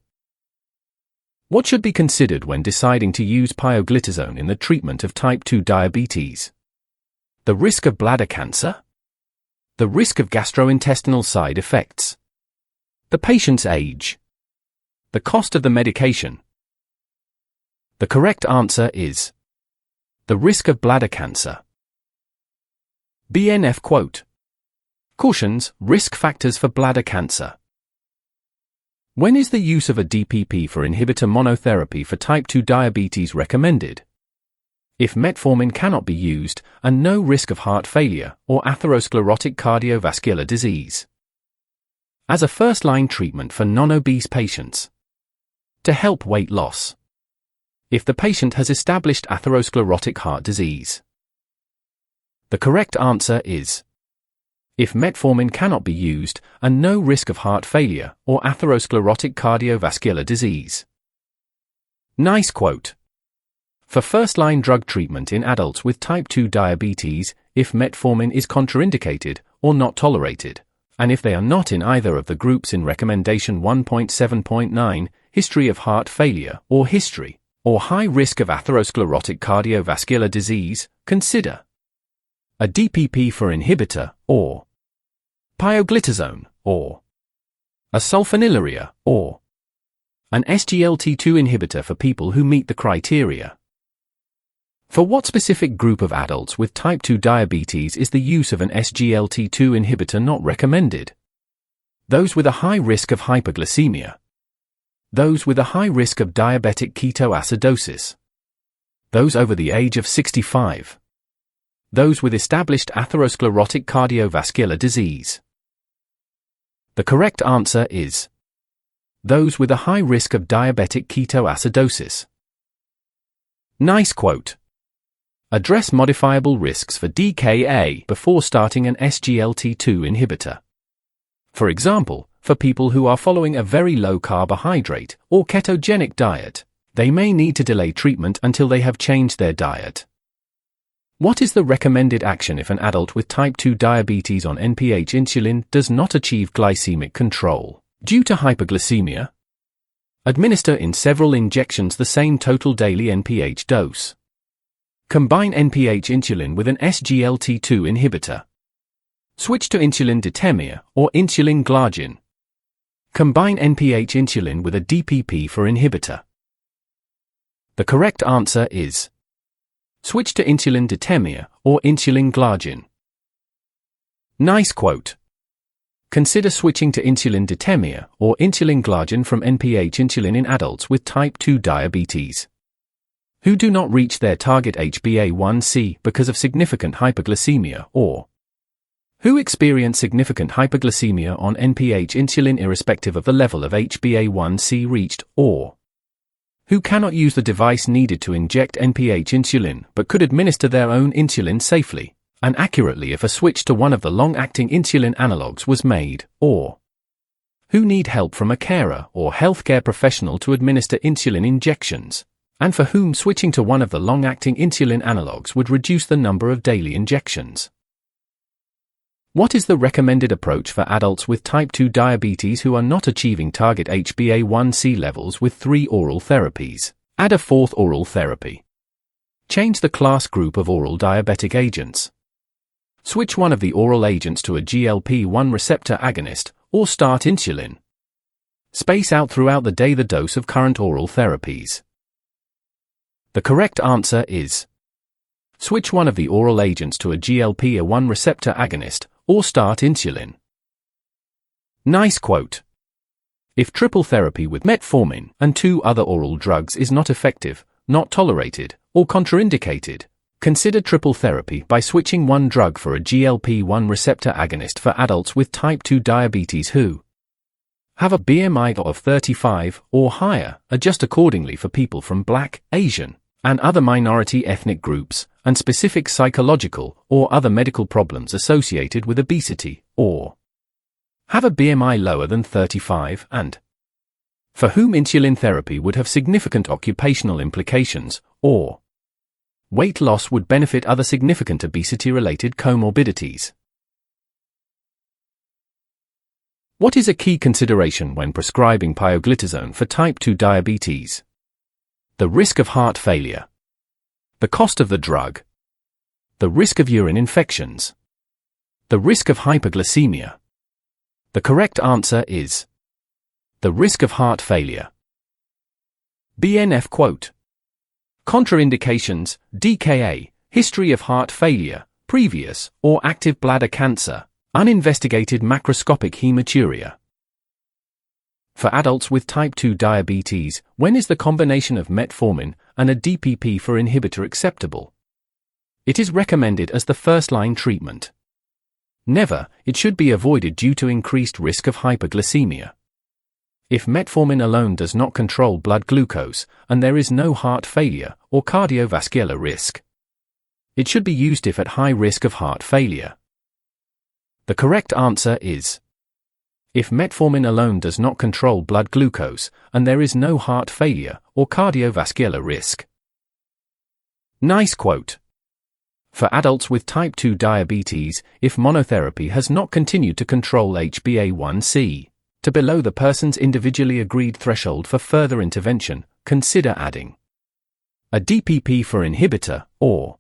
What should be considered when deciding to use pioglitazone in the treatment of type 2 diabetes? The risk of bladder cancer? The risk of gastrointestinal side effects? The patient's age? The cost of the medication? The correct answer is the risk of bladder cancer. BNF quote. Cautions, risk factors for bladder cancer. When is the use of a DPP-4 inhibitor monotherapy for type 2 diabetes recommended? If metformin cannot be used and no risk of heart failure or atherosclerotic cardiovascular disease. As a first-line treatment for non-obese patients. To help weight loss. If the patient has established atherosclerotic heart disease. The correct answer is if metformin cannot be used and no risk of heart failure or atherosclerotic cardiovascular disease. Nice quote. For first-line drug treatment in adults with type 2 diabetes, if metformin is contraindicated or not tolerated, and if they are not in either of the groups in recommendation 1.7.9, history of heart failure or history, or high risk of atherosclerotic cardiovascular disease, consider a DPP-4 inhibitor, or pioglitazone, or a sulfonylurea, or an SGLT2 inhibitor for people who meet the criteria. For what specific group of adults with type 2 diabetes is the use of an SGLT2 inhibitor not recommended? Those with a high risk of hyperglycemia. Those with a high risk of diabetic ketoacidosis. Those over the age of 65. Those with established atherosclerotic cardiovascular disease. The correct answer is those with a high risk of diabetic ketoacidosis. Nice quote. Address modifiable risks for DKA before starting an SGLT2 inhibitor. For example, for people who are following a very low carbohydrate or ketogenic diet, they may need to delay treatment until they have changed their diet. What is the recommended action if an adult with type 2 diabetes on NPH insulin does not achieve glycemic control due to hyperglycemia? Administer in several injections the same total daily NPH dose. Combine NPH insulin with an SGLT2 inhibitor. Switch to insulin detemir or insulin glargine. Combine NPH insulin with a DPP-4 inhibitor. The correct answer is switch to insulin detemir or insulin glargine. Nice quote. Consider switching to insulin detemir or insulin glargine from NPH insulin in adults with type 2 diabetes who do not reach their target HbA1c because of significant hyperglycemia, or who experience significant hyperglycemia on NPH insulin irrespective of the level of HbA1c reached, or who cannot use the device needed to inject NPH insulin but could administer their own insulin safely and accurately if a switch to one of the long-acting insulin analogues was made, or who need help from a carer or healthcare professional to administer insulin injections, and for whom switching to one of the long-acting insulin analogues would reduce the number of daily injections. What is the recommended approach for adults with type 2 diabetes who are not achieving target HbA1c levels with 3 oral therapies? Add a 4th oral therapy. Change the class group of oral diabetic agents. Switch one of the oral agents to a GLP-1 receptor agonist, or start insulin. Space out throughout the day the dose of current oral therapies. The correct answer is switch one of the oral agents to a GLP-1 receptor agonist, or start insulin. Nice quote. If triple therapy with metformin and 2 other oral drugs is not effective, not tolerated, or contraindicated, consider triple therapy by switching one drug for a GLP-1 receptor agonist for adults with type 2 diabetes who have a BMI of 35 or higher. Adjust accordingly for people from Black, Asian, and other minority ethnic groups, and specific psychological or other medical problems associated with obesity, or have a BMI lower than 35 and for whom insulin therapy would have significant occupational implications, or weight loss would benefit other significant obesity-related comorbidities. What is a key consideration when prescribing pioglitazone for type 2 diabetes? The risk of heart failure. The cost of the drug. The risk of urine infections. The risk of hyperglycemia. The correct answer is the risk of heart failure. BNF quote. Contraindications, DKA, history of heart failure, previous or active bladder cancer, uninvestigated macroscopic hematuria. For adults with type 2 diabetes, when is the combination of metformin and a DPP-4 inhibitor acceptable? It is recommended as the first-line treatment. Never, it should be avoided due to increased risk of hyperglycemia. If metformin alone does not control blood glucose, and there is no heart failure or cardiovascular risk, it should be used if at high risk of heart failure. The correct answer is if metformin alone does not control blood glucose, and there is no heart failure or cardiovascular risk. Nice quote. For adults with type 2 diabetes, if monotherapy has not continued to control HbA1c to below the person's individually agreed threshold for further intervention, consider adding a DPP-4 inhibitor, or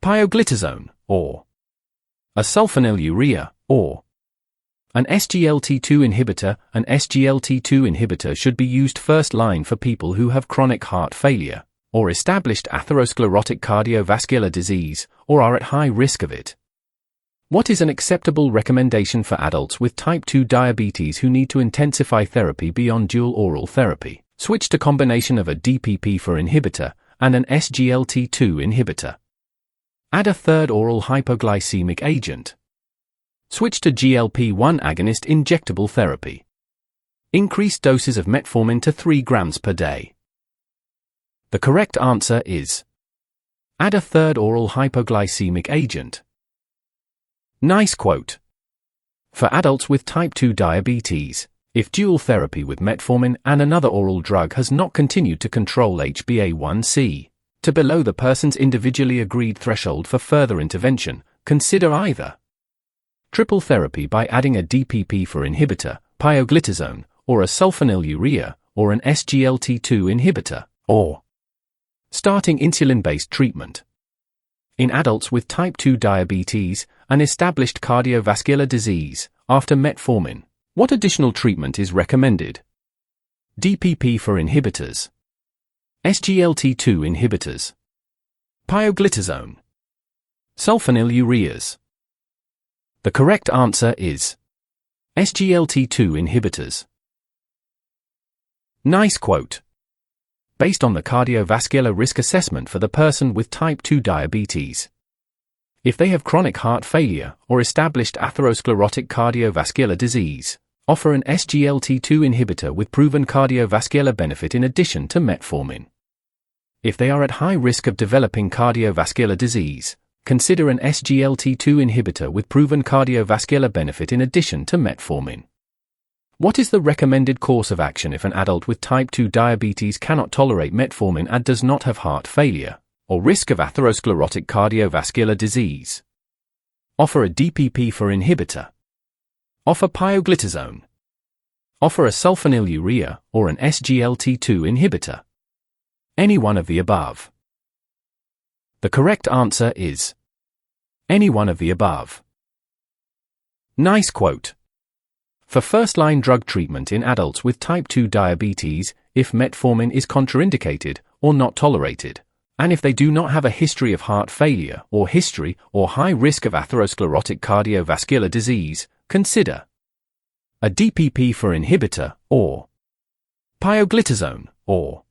pioglitazone, or a sulfonylurea, or an SGLT2 inhibitor. An SGLT2 inhibitor should be used first line for people who have chronic heart failure, or established atherosclerotic cardiovascular disease, or are at high risk of it. What is an acceptable recommendation for adults with type 2 diabetes who need to intensify therapy beyond dual oral therapy? Switch to combination of a DPP-4 inhibitor and an SGLT2 inhibitor. Add a third oral hypoglycemic agent. Switch to GLP-1 agonist injectable therapy. Increase doses of metformin to 3 grams per day. The correct answer is add a third oral hypoglycemic agent. Nice quote. For adults with type 2 diabetes, if dual therapy with metformin and another oral drug has not continued to control HbA1c to below the person's individually agreed threshold for further intervention, consider either triple therapy by adding a DPP-4 inhibitor, pioglitazone, or a sulfonylurea, or an SGLT2 inhibitor, or starting insulin-based treatment. In adults with type 2 diabetes and established cardiovascular disease, after metformin, what additional treatment is recommended? DPP-4 inhibitors, SGLT2 inhibitors, pioglitazone, sulfonylureas. The correct answer is SGLT2 inhibitors. Nice quote. Based on the cardiovascular risk assessment for the person with type 2 diabetes. If they have chronic heart failure or established atherosclerotic cardiovascular disease, offer an SGLT2 inhibitor with proven cardiovascular benefit in addition to metformin. If they are at high risk of developing cardiovascular disease, consider an SGLT2 inhibitor with proven cardiovascular benefit in addition to metformin. What is the recommended course of action if an adult with type 2 diabetes cannot tolerate metformin and does not have heart failure or risk of atherosclerotic cardiovascular disease? Offer a DPP-4 inhibitor. Offer pioglitazone. Offer a sulfonylurea or an SGLT2 inhibitor. Any one of the above. The correct answer is any one of the above. Nice quote. For first-line drug treatment in adults with type 2 diabetes, if metformin is contraindicated or not tolerated, and if they do not have a history of heart failure or history or high risk of atherosclerotic cardiovascular disease, consider a DPP-4 inhibitor or pioglitazone or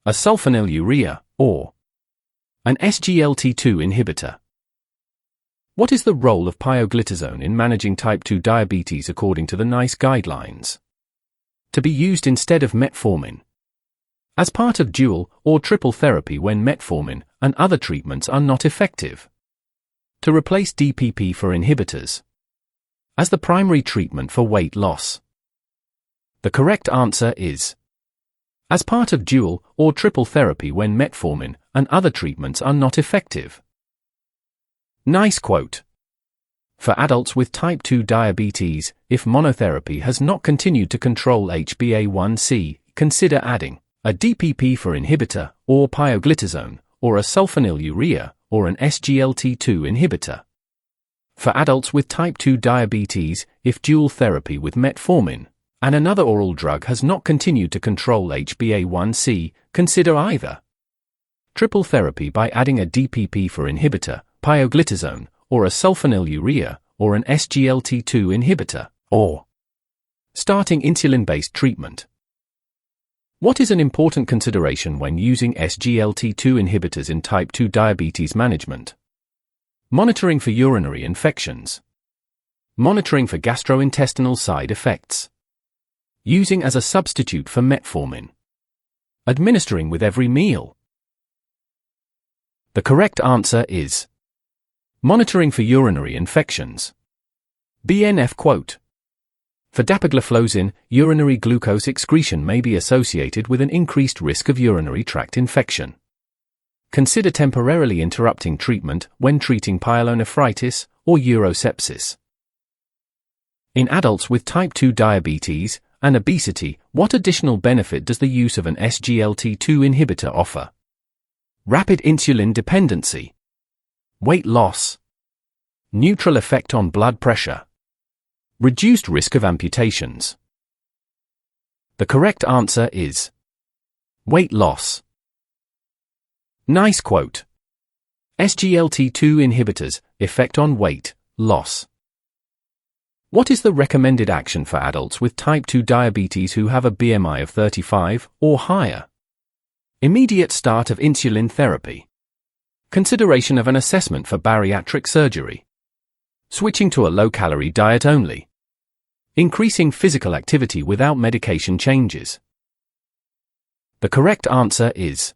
a sulfonylurea or an SGLT2 inhibitor. What is the role of pioglitazone in managing type 2 diabetes according to the NICE guidelines? To be used instead of metformin. As part of dual or triple therapy when metformin and other treatments are not effective. To replace DPP-4 inhibitors. As the primary treatment for weight loss. The correct answer is as part of dual or triple therapy when metformin and other treatments are not effective. Nice quote. For adults with type 2 diabetes, if monotherapy has not continued to control HbA1c, consider adding a DPP-4 inhibitor or pioglitazone or a sulfonylurea or an SGLT2 inhibitor. For adults with type 2 diabetes, if dual therapy with metformin and another oral drug has not continued to control HbA1c, consider either triple therapy by adding a DPP-4 inhibitor, pioglitazone, or a sulfonylurea, or an SGLT2 inhibitor, or starting insulin-based treatment. What is an important consideration when using SGLT2 inhibitors in type 2 diabetes management? Monitoring for urinary infections. Monitoring for gastrointestinal side effects. Using as a substitute for metformin. Administering with every meal. The correct answer is monitoring for urinary infections. BNF quote. For dapagliflozin, urinary glucose excretion may be associated with an increased risk of urinary tract infection. Consider temporarily interrupting treatment when treating pyelonephritis or urosepsis. In adults with type 2 diabetes and obesity, what additional benefit does the use of an SGLT2 inhibitor offer? Rapid insulin dependency. Weight loss. Neutral effect on blood pressure. Reduced risk of amputations. The correct answer is weight loss. Nice quote. SGLT2 inhibitors, effect on weight loss. What is the recommended action for adults with type 2 diabetes who have a BMI of 35 or higher? Immediate start of insulin therapy. Consideration of an assessment for bariatric surgery. Switching to a low-calorie diet only. Increasing physical activity without medication changes. The correct answer is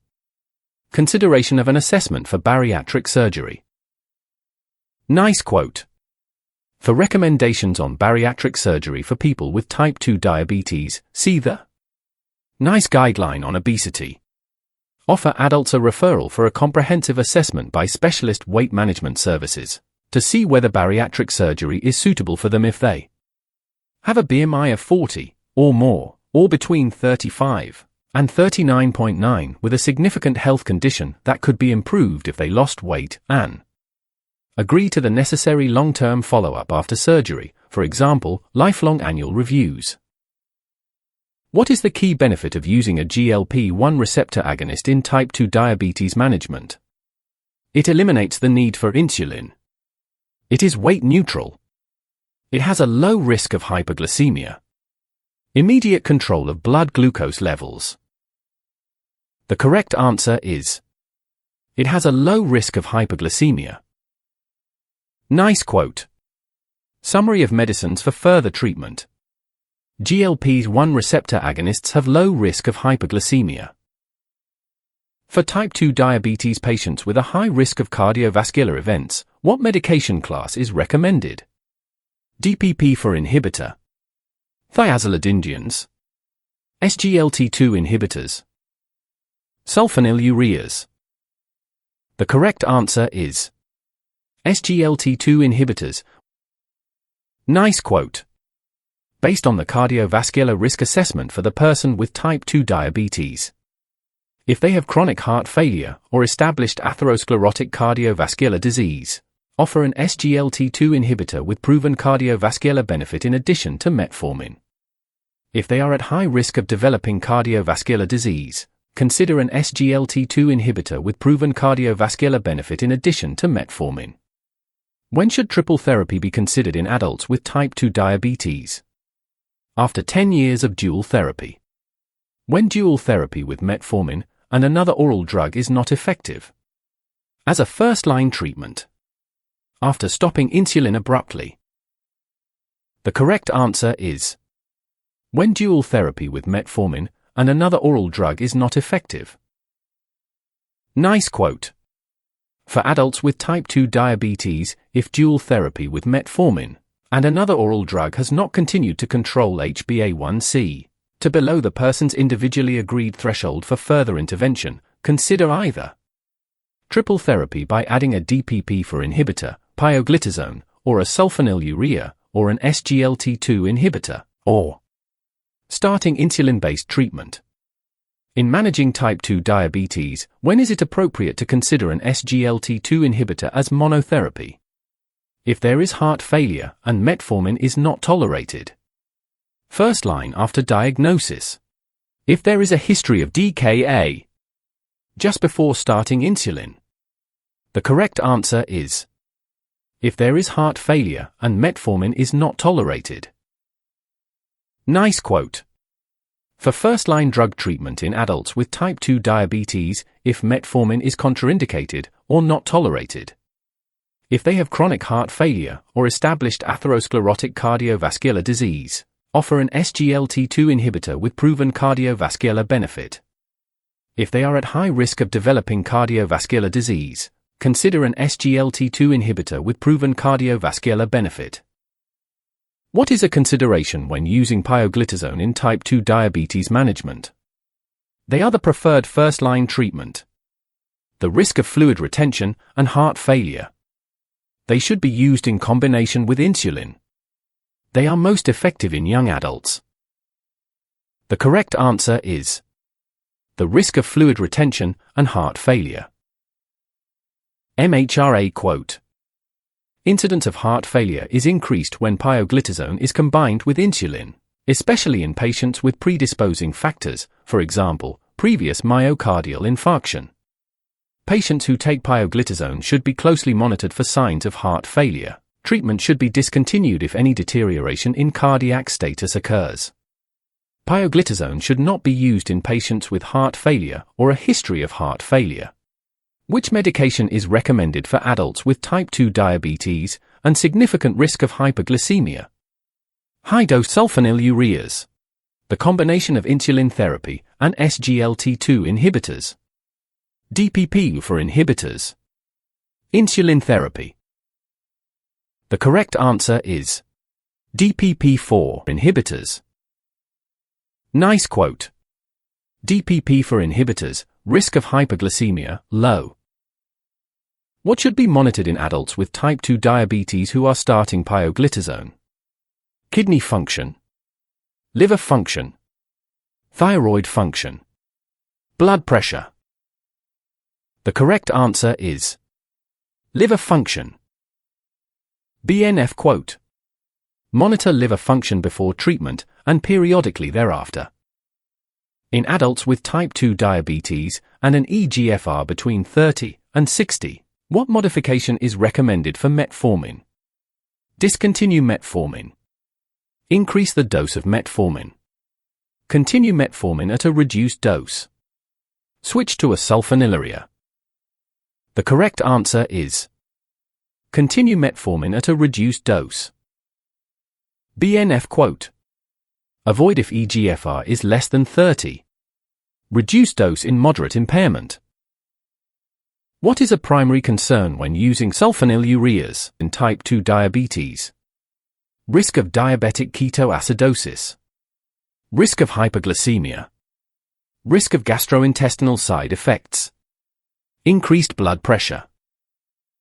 consideration of an assessment for bariatric surgery. Nice quote. For recommendations on bariatric surgery for people with type 2 diabetes, see the NICE Guideline on Obesity. Offer adults a referral for a comprehensive assessment by specialist weight management services to see whether bariatric surgery is suitable for them if they have a BMI of 40 or more, or between 35 and 39.9 with a significant health condition that could be improved if they lost weight, and agree to the necessary long-term follow-up after surgery, for example, lifelong annual reviews. What is the key benefit of using a GLP-1 receptor agonist in type 2 diabetes management? It eliminates the need for insulin. It is weight neutral. It has a low risk of hypoglycemia. Immediate control of blood glucose levels. The correct answer is: it has a low risk of hypoglycemia. NICE quote. Summary of medicines for further treatment. GLP-1 receptor agonists have low risk of hypoglycemia. For type 2 diabetes patients with a high risk of cardiovascular events, what medication class is recommended? DPP-4 inhibitor, thiazolidinediones, SGLT2 inhibitors, sulfonylureas. The correct answer is SGLT2 inhibitors. NICE quote. Based on the cardiovascular risk assessment for the person with type 2 diabetes, if they have chronic heart failure or established atherosclerotic cardiovascular disease, offer an SGLT2 inhibitor with proven cardiovascular benefit in addition to metformin. If they are at high risk of developing cardiovascular disease, consider an SGLT2 inhibitor with proven cardiovascular benefit in addition to metformin. When should triple therapy be considered in adults with type 2 diabetes? After 10 years of dual therapy. When dual therapy with metformin and another oral drug is not effective. As a first-line treatment. After stopping insulin abruptly. The correct answer is: when dual therapy with metformin and another oral drug is not effective. NICE quote. For adults with type 2 diabetes, if dual therapy with metformin and another oral drug has not continued to control HbA1c to below the person's individually agreed threshold for further intervention, consider either triple therapy by adding a DPP-4 inhibitor, pioglitazone, or a sulfonylurea, or an SGLT2 inhibitor, or starting insulin-based treatment. In managing type 2 diabetes, when is it appropriate to consider an SGLT2 inhibitor as monotherapy? If there is heart failure and metformin is not tolerated. First line after diagnosis. If there is a history of DKA. Just before starting insulin. The correct answer is: if there is heart failure and metformin is not tolerated. NICE quote. For first-line drug treatment in adults with type 2 diabetes, if metformin is contraindicated or not tolerated. If they have chronic heart failure or established atherosclerotic cardiovascular disease, offer an SGLT2 inhibitor with proven cardiovascular benefit. If they are at high risk of developing cardiovascular disease, consider an SGLT2 inhibitor with proven cardiovascular benefit. What is a consideration when using pioglitazone in type 2 diabetes management? They are the preferred first-line treatment. The risk of fluid retention and heart failure. They should be used in combination with insulin. They are most effective in young adults. The correct answer is the risk of fluid retention and heart failure. MHRA quote. Incidence of heart failure is increased when pioglitazone is combined with insulin, especially in patients with predisposing factors, for example, previous myocardial infarction. Patients who take pioglitazone should be closely monitored for signs of heart failure. Treatment should be discontinued if any deterioration in cardiac status occurs. Pioglitazone should not be used in patients with heart failure or a history of heart failure. Which medication is recommended for adults with type 2 diabetes and significant risk of hypoglycemia? High-dose sulfonylureas. The combination of insulin therapy and SGLT2 inhibitors. DPP-4 inhibitors. Insulin therapy. The correct answer is DPP-4 inhibitors. Nice quote. DPP-4 inhibitors, risk of hyperglycemia, low. What should be monitored in adults with type 2 diabetes who are starting pioglitazone? Kidney function, liver function, thyroid function, blood pressure. The correct answer is liver function. BNF quote. Monitor liver function before treatment and periodically thereafter. In adults with type 2 diabetes and an eGFR between 30 and 60, what modification is recommended for metformin? Discontinue metformin. Increase the dose of metformin. Continue metformin at a reduced dose. Switch to a sulfonylurea. The correct answer is continue metformin at a reduced dose. BNF quote. Avoid if eGFR is less than 30. Reduce dose in moderate impairment. What is a primary concern when using sulfonylureas in type 2 diabetes? Risk of diabetic ketoacidosis. Risk of hyperglycemia. Risk of gastrointestinal side effects. Increased blood pressure.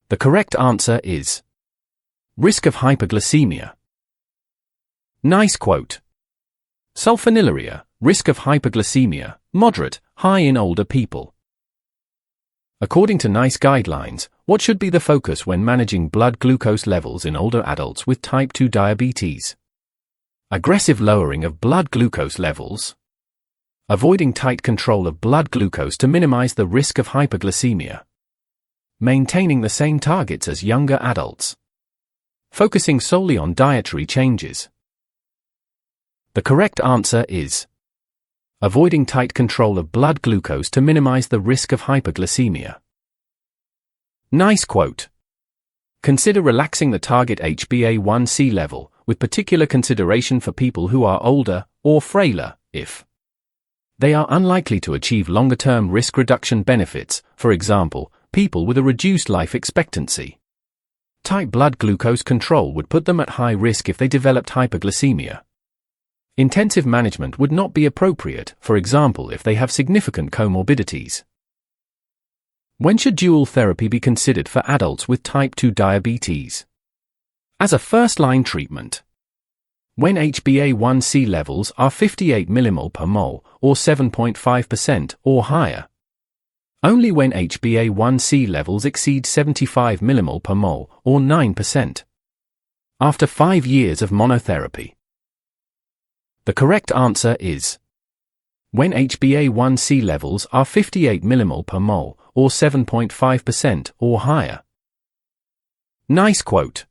The correct answer is risk of hyperglycemia. Nice quote. Sulfonylurea, risk of hyperglycemia, moderate, high in older people. According to NICE guidelines, what should be the focus when managing blood glucose levels in older adults with type 2 diabetes? Aggressive lowering of blood glucose levels. Avoiding tight control of blood glucose to minimize the risk of hyperglycemia. Maintaining the same targets as younger adults. Focusing solely on dietary changes. The correct answer is avoiding tight control of blood glucose to minimize the risk of hyperglycemia. Nice quote. Consider relaxing the target HbA1c level, with particular consideration for people who are older or frailer, if they are unlikely to achieve longer-term risk reduction benefits, for example, people with a reduced life expectancy. Tight blood glucose control would put them at high risk if they developed hyperglycemia. Intensive management would not be appropriate, for example, if they have significant comorbidities. When should dual therapy be considered for adults with type 2 diabetes? As a first-line treatment. When HbA1c levels are 58 mmol per mole, or 7.5% or higher. Only when HbA1c levels exceed 75 mmol per mole, or 9%. After 5 years of monotherapy. The correct answer is when HbA1c levels are 58 mmol per mole, or 7.5% or higher. Nice quote.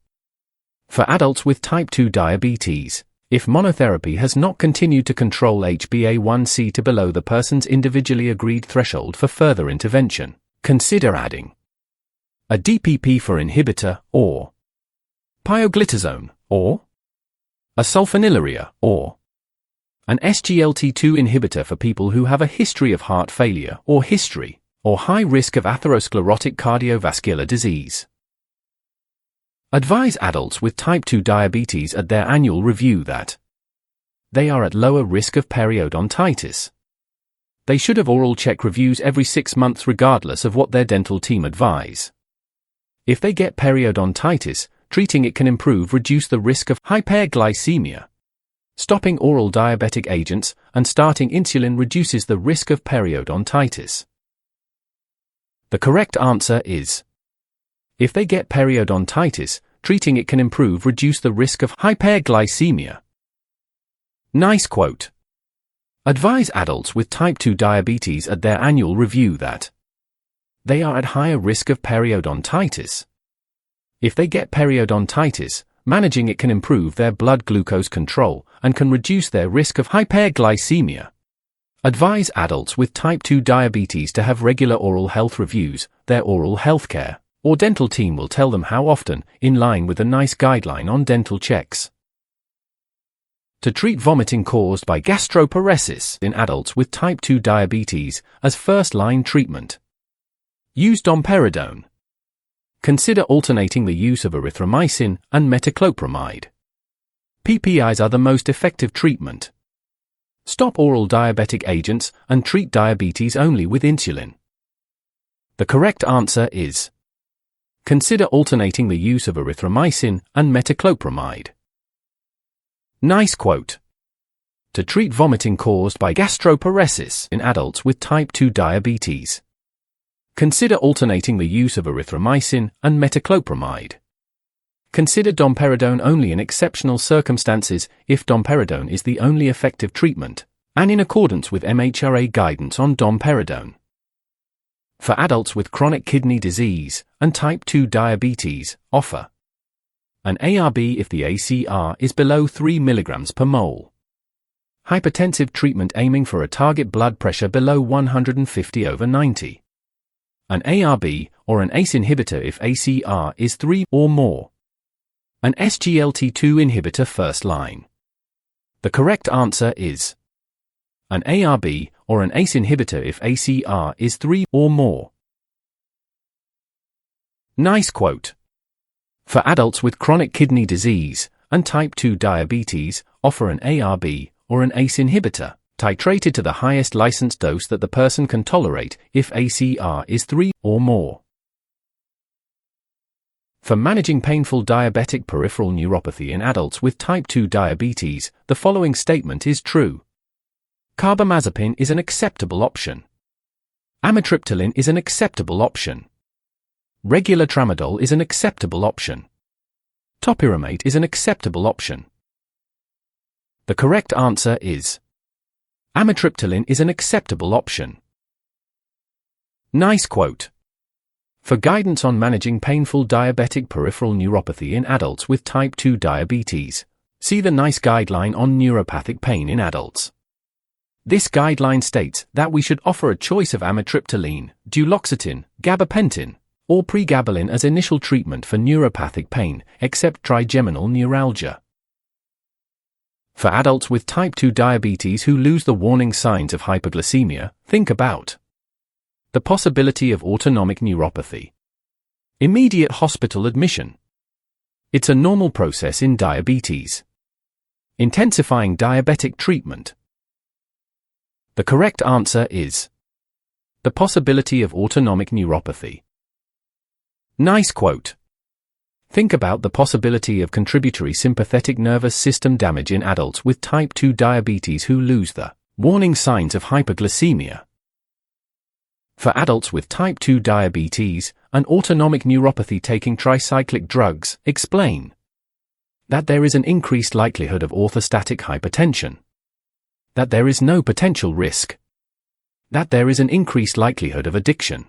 For adults with type 2 diabetes, if monotherapy has not continued to control HbA1c to below the person's individually agreed threshold for further intervention, consider adding a DPP-4 inhibitor, or pioglitazone, or a sulfonylurea, or an SGLT2 inhibitor for people who have a history of heart failure or history, or high risk of atherosclerotic cardiovascular disease. Advise adults with type 2 diabetes at their annual review that they are at lower risk of periodontitis. They should have oral check reviews every 6 months regardless of what their dental team advise. If they get periodontitis, treating it can reduce the risk of hyperglycemia. Stopping oral diabetic agents and starting insulin reduces the risk of periodontitis. The correct answer is if they get periodontitis, treating it can reduce the risk of hyperglycemia. Nice quote. Advise adults with type 2 diabetes at their annual review that they are at higher risk of periodontitis. If they get periodontitis, managing it can improve their blood glucose control and can reduce their risk of hyperglycemia. Advise adults with type 2 diabetes to have regular oral health reviews. Their oral health care or dental team will tell them how often, in line with the NICE guideline on dental checks. To treat vomiting caused by gastroparesis in adults with type 2 diabetes as first-line treatment, use domperidone. Consider alternating the use of erythromycin and metoclopramide. PPIs are the most effective treatment. Stop oral diabetic agents and treat diabetes only with insulin. The correct answer is: consider alternating the use of erythromycin and metoclopramide. Nice quote. To treat vomiting caused by gastroparesis in adults with type 2 diabetes, consider alternating the use of erythromycin and metoclopramide. Consider domperidone only in exceptional circumstances if domperidone is the only effective treatment, and in accordance with MHRA guidance on domperidone. For adults with chronic kidney disease and type 2 diabetes, offer an ARB if the ACR is below 3 mg per mole. Hypertensive treatment aiming for a target blood pressure below 150/90. An ARB or an ACE inhibitor if ACR is 3 or more. An SGLT2 inhibitor first line. The correct answer is an ARB or an ACE inhibitor if ACR is 3 or more. Nice quote. For adults with chronic kidney disease and type 2 diabetes, offer an ARB or an ACE inhibitor, titrated to the highest licensed dose that the person can tolerate if ACR is 3 or more. For managing painful diabetic peripheral neuropathy in adults with type 2 diabetes, the following statement is true. Carbamazepine is an acceptable option. Amitriptyline is an acceptable option. Regular tramadol is an acceptable option. Topiramate is an acceptable option. The correct answer is amitriptyline is an acceptable option. Nice quote. For guidance on managing painful diabetic peripheral neuropathy in adults with type 2 diabetes, see the NICE guideline on neuropathic pain in adults. This guideline states that we should offer a choice of amitriptyline, duloxetine, gabapentin, or pregabalin as initial treatment for neuropathic pain, except trigeminal neuralgia. For adults with type 2 diabetes who lose the warning signs of hypoglycemia, think about the possibility of autonomic neuropathy. Immediate hospital admission. It's a normal process in diabetes. Intensifying diabetic treatment. The correct answer is the possibility of autonomic neuropathy. Nice quote. Think about the possibility of contributory sympathetic nervous system damage in adults with type 2 diabetes who lose the warning signs of hypoglycemia. For adults with type 2 diabetes and autonomic neuropathy taking tricyclic drugs, explain that there is an increased likelihood of orthostatic hypertension, that there is no potential risk, that there is an increased likelihood of addiction,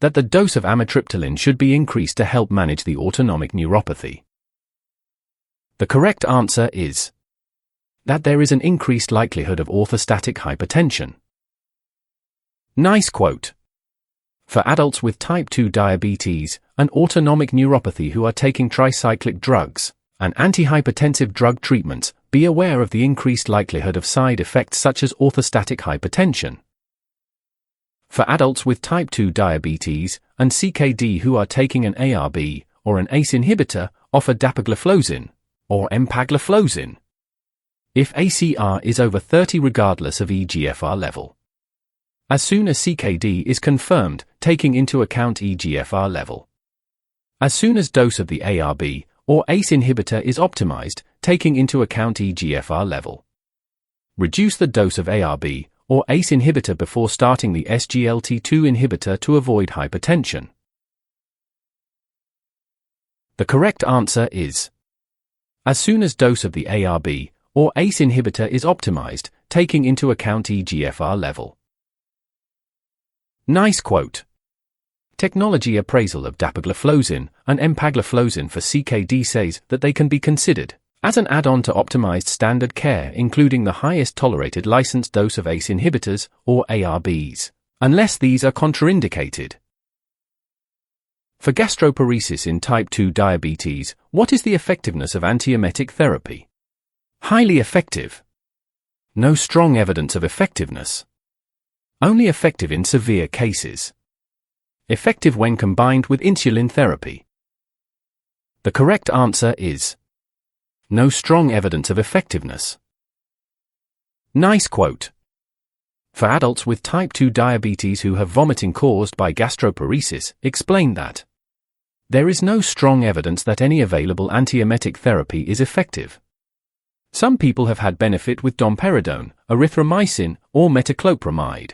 that the dose of amitriptyline should be increased to help manage the autonomic neuropathy. The correct answer is that there is an increased likelihood of orthostatic hypertension. Nice quote. For adults with type 2 diabetes and autonomic neuropathy who are taking tricyclic drugs and antihypertensive drug treatments, be aware of the increased likelihood of side effects such as orthostatic hypertension. For adults with type 2 diabetes and CKD who are taking an ARB or an ACE inhibitor, offer dapagliflozin or empagliflozin if ACR is over 30 regardless of EGFR level. As soon as CKD is confirmed, taking into account EGFR level. As soon as dose of the ARB or ACE inhibitor is optimized, taking into account EGFR level. Reduce the dose of ARB or ACE inhibitor before starting the SGLT2 inhibitor to avoid hypertension. The correct answer is as soon as dose of the ARB or ACE inhibitor is optimized, taking into account EGFR level. Nice quote. Technology appraisal of dapagliflozin and empagliflozin for CKD says that they can be considered as an add-on to optimized standard care, including the highest tolerated licensed dose of ACE inhibitors or ARBs, unless these are contraindicated. For gastroparesis in type 2 diabetes, what is the effectiveness of antiemetic therapy? Highly effective. No strong evidence of effectiveness. Only effective in severe cases. effective when combined with insulin therapy. The correct answer is no strong evidence of effectiveness. Nice quote. For adults with type 2 diabetes who have vomiting caused by gastroparesis, explain that there is no strong evidence that any available antiemetic therapy is effective. Some people have had benefit with domperidone, erythromycin, or metoclopramide.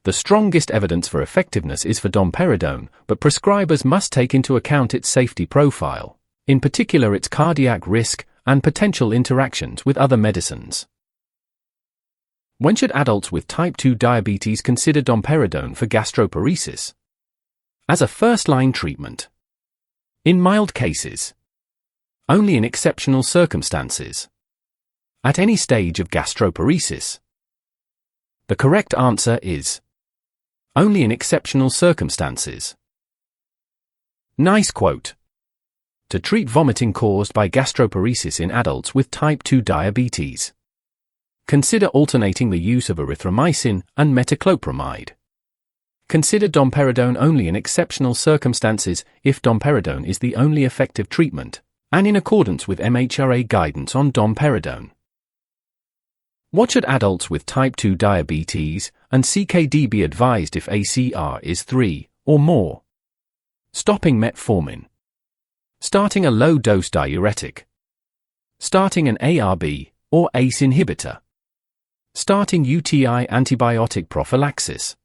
The strongest evidence for effectiveness is for domperidone, but prescribers must take into account its safety profile, in particular its cardiac risk and potential interactions with other medicines. When should adults with type 2 diabetes consider domperidone for gastroparesis? As a first-line treatment. In mild cases. Only in exceptional circumstances. At any stage of gastroparesis. The correct answer is only in exceptional circumstances. Nice quote. To treat vomiting caused by gastroparesis in adults with type 2 diabetes, consider alternating the use of erythromycin and metoclopramide. Consider domperidone only in exceptional circumstances if domperidone is the only effective treatment, and in accordance with MHRA guidance on domperidone. What should adults with type 2 diabetes and CKD be advised if ACR is 3 or more? Stopping metformin. Starting a low-dose diuretic. Starting an ARB or ACE inhibitor. Starting UTI antibiotic prophylaxis.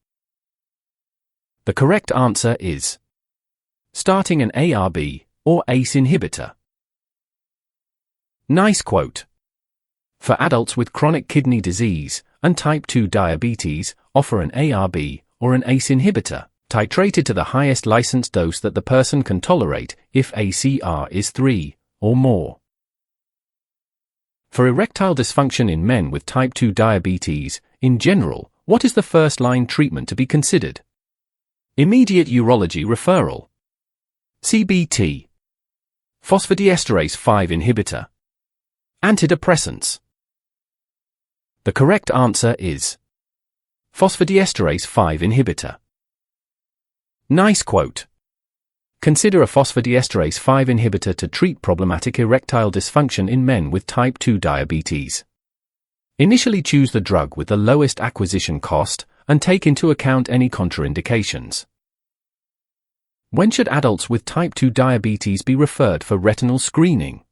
The correct answer is starting an ARB or ACE inhibitor. Nice quote. For adults with chronic kidney disease and type 2 diabetes, offer an ARB or an ACE inhibitor, titrated to the highest licensed dose that the person can tolerate if ACR is 3 or more. For erectile dysfunction in men with type 2 diabetes, in general, what is the first-line treatment to be considered? Immediate urology referral. CBT. Phosphodiesterase 5 inhibitor. Antidepressants. The correct answer is phosphodiesterase 5 inhibitor. Nice quote. Consider a phosphodiesterase 5 inhibitor to treat problematic erectile dysfunction in men with type 2 diabetes. Initially choose the drug with the lowest acquisition cost and take into account any contraindications. When should adults with type 2 diabetes be referred for retinal screening?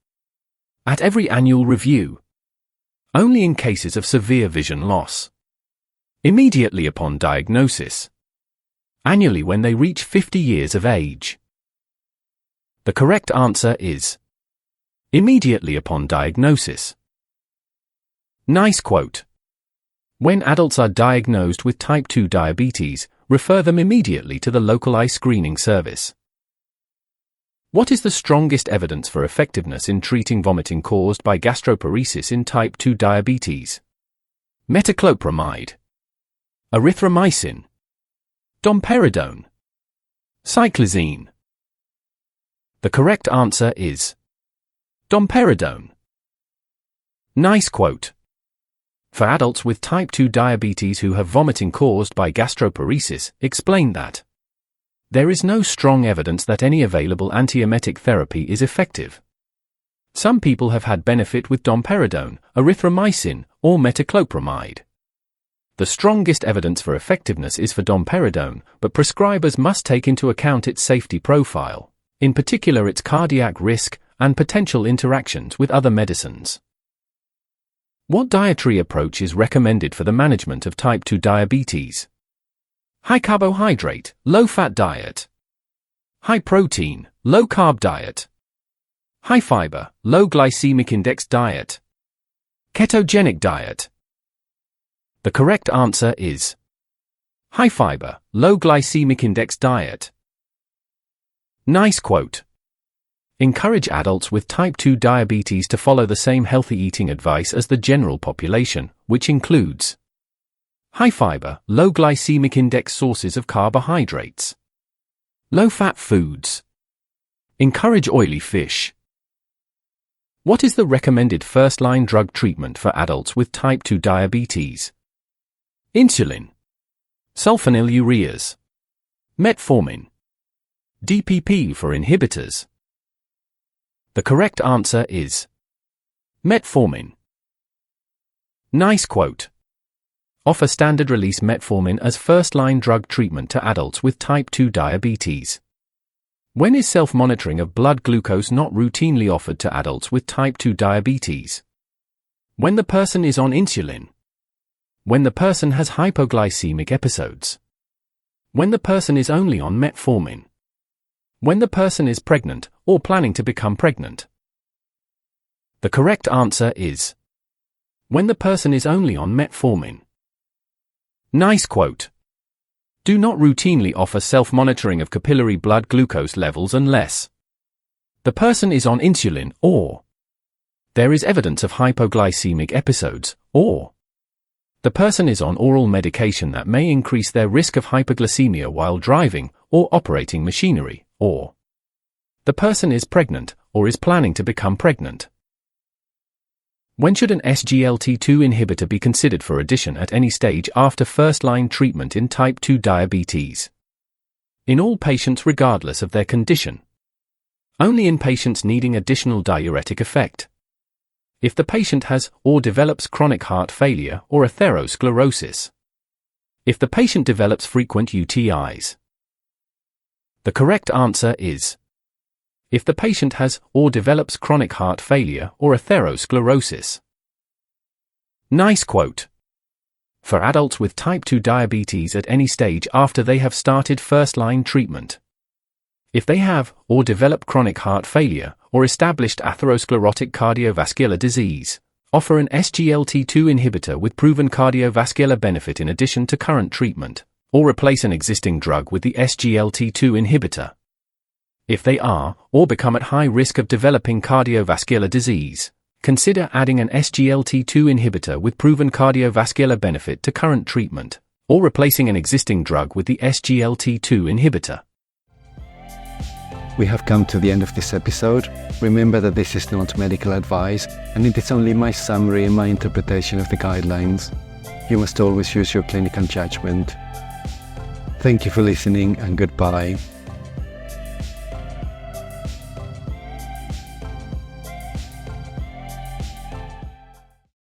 At every annual review. Only in cases of severe vision loss. Immediately upon diagnosis. Annually when they reach 50 years of age. The correct answer is immediately upon diagnosis. Nice quote. When adults are diagnosed with type 2 diabetes, refer them immediately to the local eye screening service. What is the strongest evidence for effectiveness in treating vomiting caused by gastroparesis in type 2 diabetes? Metoclopramide. Erythromycin. Domperidone. Cyclizine. The correct answer is domperidone. Nice quote. For adults with type 2 diabetes who have vomiting caused by gastroparesis, explain that there is no strong evidence that any available antiemetic therapy is effective. Some people have had benefit with domperidone, erythromycin, or metoclopramide. The strongest evidence for effectiveness is for domperidone, but prescribers must take into account its safety profile, in particular its cardiac risk and potential interactions with other medicines. What dietary approach is recommended for the management of type 2 diabetes? High carbohydrate, low fat diet. High protein, low carb diet. High fiber, low glycemic index diet. Ketogenic diet. The correct answer is high fiber, low glycemic index diet. Nice quote. Encourage adults with type 2 diabetes to follow the same healthy eating advice as the general population, which includes high fiber, low glycemic index sources of carbohydrates. Low fat foods. Encourage oily fish. What is the recommended first-line drug treatment for adults with type 2 diabetes? Insulin. Sulfonylureas. Metformin. DPP for inhibitors. The correct answer is metformin. Nice quote. Offer standard-release metformin as first-line drug treatment to adults with type 2 diabetes. When is self-monitoring of blood glucose not routinely offered to adults with type 2 diabetes? When the person is on insulin. When the person has hypoglycemic episodes. When the person is only on metformin. When the person is pregnant or planning to become pregnant. The correct answer is when the person is only on metformin. Nice quote. Do not routinely offer self-monitoring of capillary blood glucose levels unless the person is on insulin or there is evidence of hypoglycemic episodes or the person is on oral medication that may increase their risk of hypoglycemia while driving or operating machinery, or the person is pregnant or is planning to become pregnant. When should an SGLT2 inhibitor be considered for addition at any stage after first-line treatment in type 2 diabetes? In all patients regardless of their condition. Only in patients needing additional diuretic effect. If the patient has or develops chronic heart failure or atherosclerosis. If the patient develops frequent UTIs. The correct answer is if the patient has or develops chronic heart failure or atherosclerosis. Nice quote. For adults with type 2 diabetes at any stage after they have started first-line treatment. If they have or develop chronic heart failure or established atherosclerotic cardiovascular disease, offer an SGLT2 inhibitor with proven cardiovascular benefit in addition to current treatment, or replace an existing drug with the SGLT2 inhibitor. If they are, or become at high risk of developing cardiovascular disease, consider adding an SGLT2 inhibitor with proven cardiovascular benefit to current treatment, or replacing an existing drug with the SGLT2 inhibitor. We have come to the end of this episode. Remember that this is not medical advice, and it is only my summary and my interpretation of the guidelines. You must always use your clinical judgment. Thank you for listening, and goodbye.